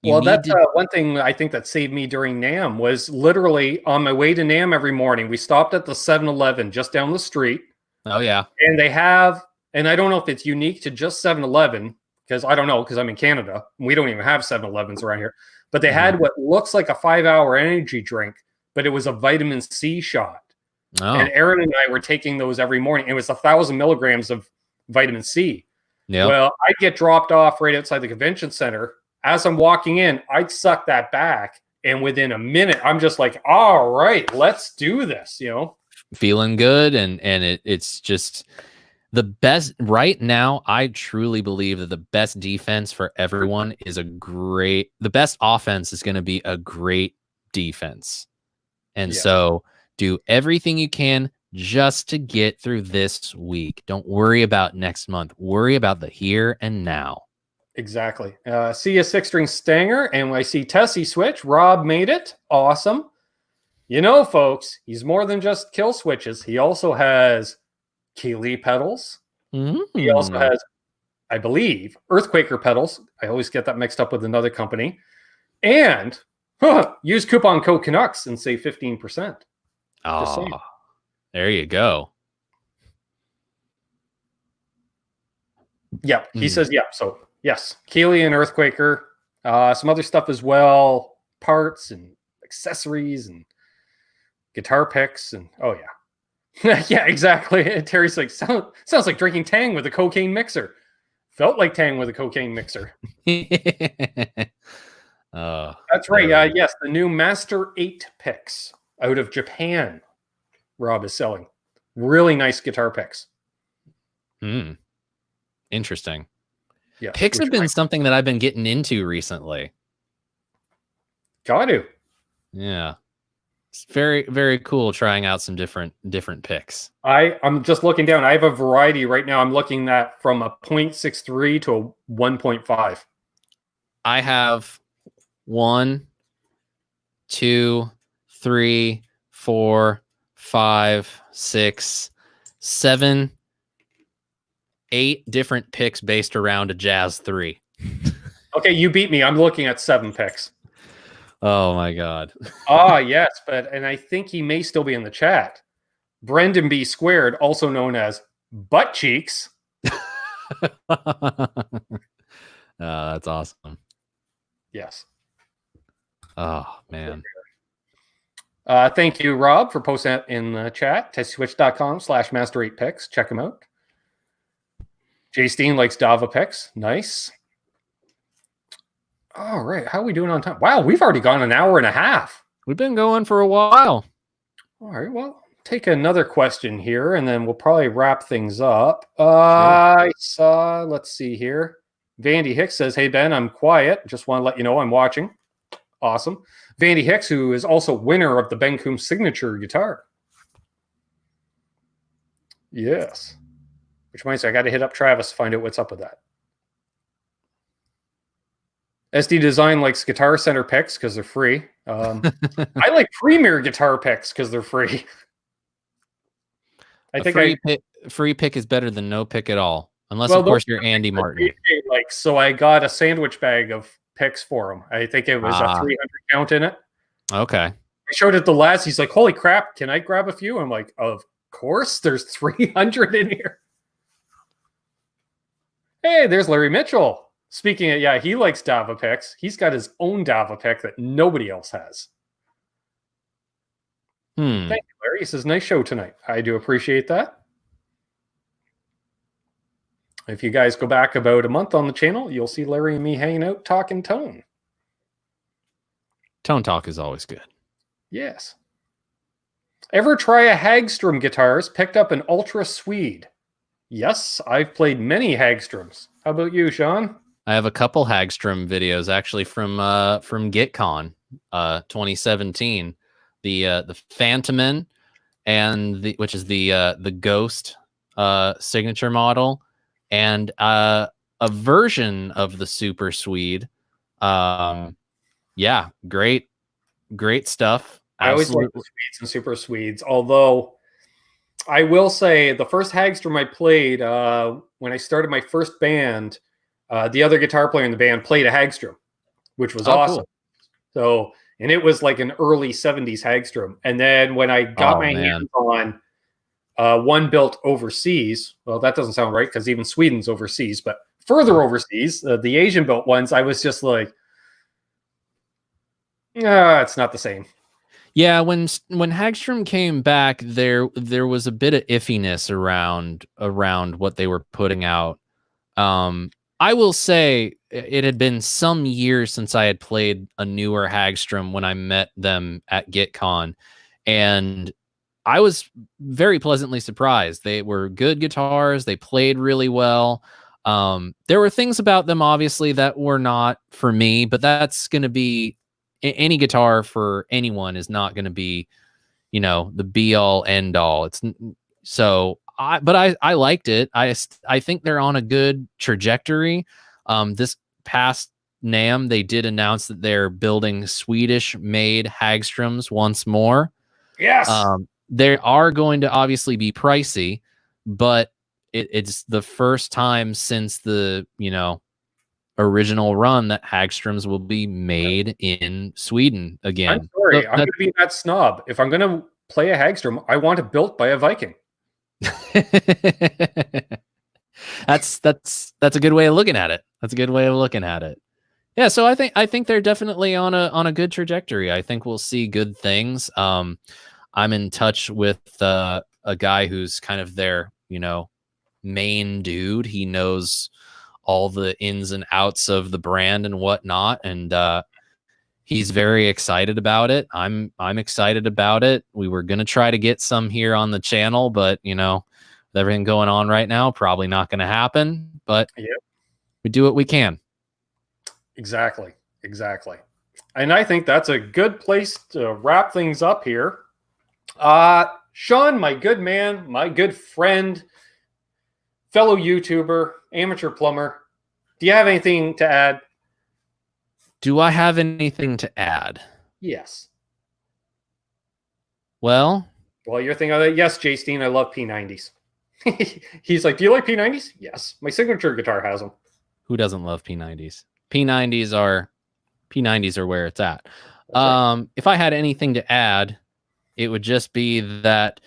That's one thing I think that saved me during NAMM was literally on my way to NAMM every morning. We stopped at the 7-Eleven just down the street. Oh, yeah. And they have, and I don't know if it's unique to just 7-Eleven, because I don't know, because I'm in Canada. We don't even have 7-Elevens around here. But they had what looks like a 5-hour energy drink, but it was a vitamin C shot. Oh. And Aaron and I were taking those every morning. It was 1,000 milligrams of vitamin C. Yeah. Well, I'd get dropped off right outside the convention center. As I'm walking in, I'd suck that back. And within a minute, I'm just like, all right, let's do this, Feeling good. And it's just the best right now. I truly believe that the best defense for everyone is the best offense is going to be a great defense. And so do everything you can just to get through this week. Don't worry about next month. Worry about the here and now. Exactly. See a 6-string Stanger, and I see Tesi Switch. Rob made it. Awesome. Folks, he's more than just kill switches. He also has Keeley pedals. He also has, I believe, Earthquaker pedals. I always get that mixed up with another company. And use coupon code Canucks and save 15%. Oh, there you go. Yep. He says, So, yes, Keeley and Earthquaker. Some other stuff as well. Parts and accessories and guitar picks. And, yeah, exactly. Terry's like, sounds like drinking Tang with a cocaine mixer. Felt like Tang with a cocaine mixer. That's right. Yes, the new Master 8 picks out of Japan. Rob is selling really nice guitar picks. Interesting. Yeah, picks have been something that I've been getting into recently. Got to. Yeah. It's very, very cool trying out some different picks. I'm just looking down. I have a variety right now. I'm looking at from a 0.63 to a 1.5. I have 1, 2, 3, 4, 5, 6, 7, 8 different picks based around a Jazz 3. Okay, you beat me. I'm looking at 7 picks. Oh my God. Yes, and I think he may still be in the chat. Brendan B Squared, also known as Butt Cheeks. That's awesome. Yes. Oh man. Thank you, Rob, for posting that in the chat. TesiSwitch.com/master8picks. Check him out. Jay Steen likes Dava picks. Nice. All right. How are we doing on time? Wow, we've already gone an hour and a half. We've been going for a while. All right. Well, take another question here, and then we'll probably wrap things up. Sure. I saw, let's see here. Vandy Hicks says, hey, Ben, I'm quiet. Just want to let you know I'm watching. Awesome. Vandy Hicks, who is also winner of the Ben Coombs signature guitar. Yes. Which means I got to hit up Travis to find out what's up with that. SD Design likes Guitar Center picks because they're free. I like Premier guitar picks because they're free. Free pick is better than no pick at all. Unless, of course, you're Andy Martin. So I got a sandwich bag of picks for him. I think it was a 300 count in it. Okay. I showed it to Les. He's like, holy crap, can I grab a few? I'm like, of course, there's 300 in here. Hey, there's Larry Mitchell. Speaking of, yeah, he likes Dava picks. He's got his own Dava pick that nobody else has. Thank you, Larry. He says, nice show tonight. I do appreciate that. If you guys go back about a month on the channel, you'll see Larry and me hanging out talking tone. Tone talk is always good. Yes. Ever try a Hagstrom guitars? Picked up an Ultra Swede. Yes, I've played many Hagstroms. How about you, Sean? I have a couple Hagstrom videos actually from GitCon 2017. The Phantomin and which is the Ghost signature model, and a version of the Super Swede. Yeah, great stuff. I always like the Swedes and Super Swedes, although I will say the first Hagstrom I played when I started my first band, the other guitar player in the band played a Hagstrom, which was awesome. Cool. So, and it was like an early 70s Hagstrom. And then when I got my hands on one built overseas, well, that doesn't sound right because even Sweden's overseas, but further overseas, the Asian built ones, I was just like, it's not the same. Yeah, when Hagstrom came back, there was a bit of iffiness around what they were putting out. I will say it had been some years since I had played a newer Hagstrom when I met them at GitCon, and I was very pleasantly surprised. They were good guitars. They played really well. There were things about them, obviously, that were not for me, but that's going to be any guitar for anyone is not going to be, the be all end all. It's so, but I liked it. I think they're on a good trajectory. This past NAMM, they did announce that they're building Swedish made Hagstroms once more. Yes. They are going to obviously be pricey, but it's the first time since the, original run that Hagstroms will be made in Sweden again. I'm sorry, I'm going to be that snob. If I'm going to play a Hagstrom, I want it built by a Viking. That's a good way of looking at it. Yeah, so I think they're definitely on a good trajectory. I think we'll see good things. I'm in touch with a guy who's kind of their, main dude. He knows all the ins and outs of the brand and whatnot, and he's very excited about it. I'm excited about it. We were gonna try to get some here on the channel, but with everything going on right now, probably not gonna happen. But we do what we can. Exactly. And I think that's a good place to wrap things up here. Sean, my good man, my good friend, fellow YouTuber, amateur plumber, do you have anything to add? Do I have anything to add? Yes. Well, you're thinking of it. Yes, Jay Steen, I love P90s. He's like, do you like P90s? Yes. My signature guitar has them. Who doesn't love P90s? P90s are where it's at. Right. If I had anything to add, it would just be that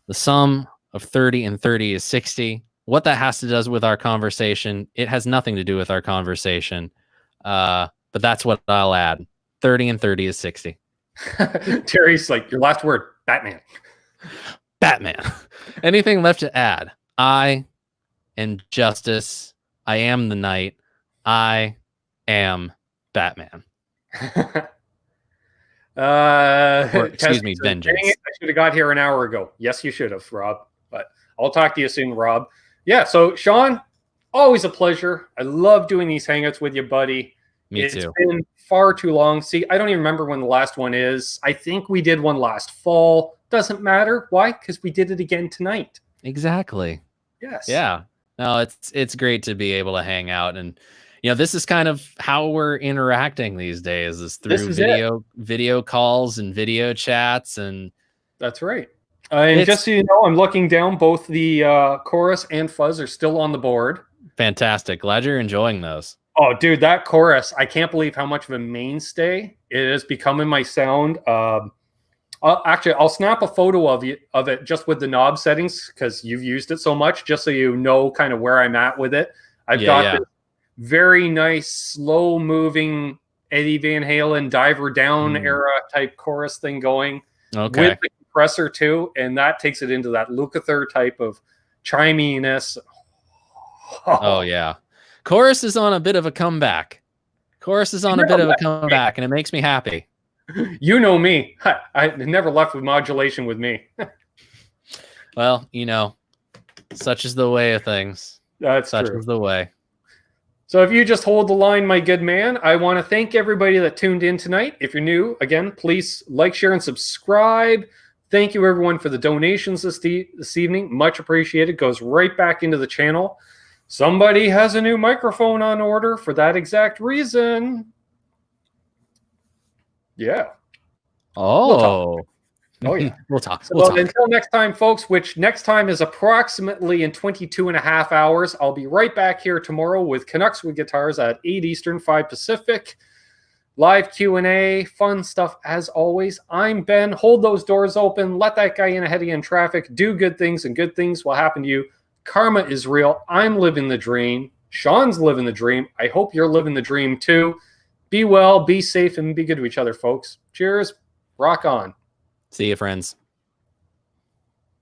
the sum of 30 and 30 is 60. What that has to do with our conversation, it has nothing to do with our conversation. But that's what I'll add. 30 and 30 is 60. Terry's like, your last word, Batman. Anything left to add? I am justice. I am the night. I am Batman. Excuse me, vengeance. I should have got here an hour ago. Yes, you should have, Rob. But I'll talk to you soon, Rob. Yeah, so Sean, always a pleasure. I love doing these hangouts with you, buddy. Me it's too. It's been far too long. See, I don't even remember when the last one is. I think we did one last fall. Doesn't matter. Why? Because we did it again tonight. Exactly. Yes. Yeah. No, it's great to be able to hang out, and this is kind of how we're interacting these days, is through video calls and video chats, and that's right. And just so you know, I'm looking down. Both the chorus and fuzz are still on the board. Fantastic. Glad you're enjoying those. Oh, dude, that chorus! I can't believe how much of a mainstay it has become in my sound. I'll snap a photo of it just with the knob settings because you've used it so much, just so you know kind of where I'm at with it. I've got this very nice, slow-moving Eddie Van Halen Diver Down era type chorus thing going with the compressor too, and that takes it into that Lukather type of chiminess. Oh yeah, chorus is on a bit of a comeback. And it makes me happy. You know me. I never left with modulation with me. Well, you know, such is the way of things. That's such true. is the way. So if you just hold the line, my good man, I want to thank everybody that tuned in tonight. If you're new, again, please like, share, and subscribe. Thank you, everyone, for the donations this evening. Much appreciated. Goes right back into the channel. Somebody has a new microphone on order for that exact reason. Yeah. Oh. Oh, yeah. We'll talk. Until next time, folks, which next time is approximately in 22 and a half hours. I'll be right back here tomorrow with Canucks with Guitars at 8 Eastern, 5 Pacific. Live Q&A, fun stuff as always. I'm Ben. Hold those doors open. Let that guy in ahead of you in traffic. Do good things, and good things will happen to you. Karma is real. I'm living the dream. Sean's living the dream. I hope you're living the dream too. Be well, be safe, and be good to each other, folks. Cheers. Rock on. See you, friends.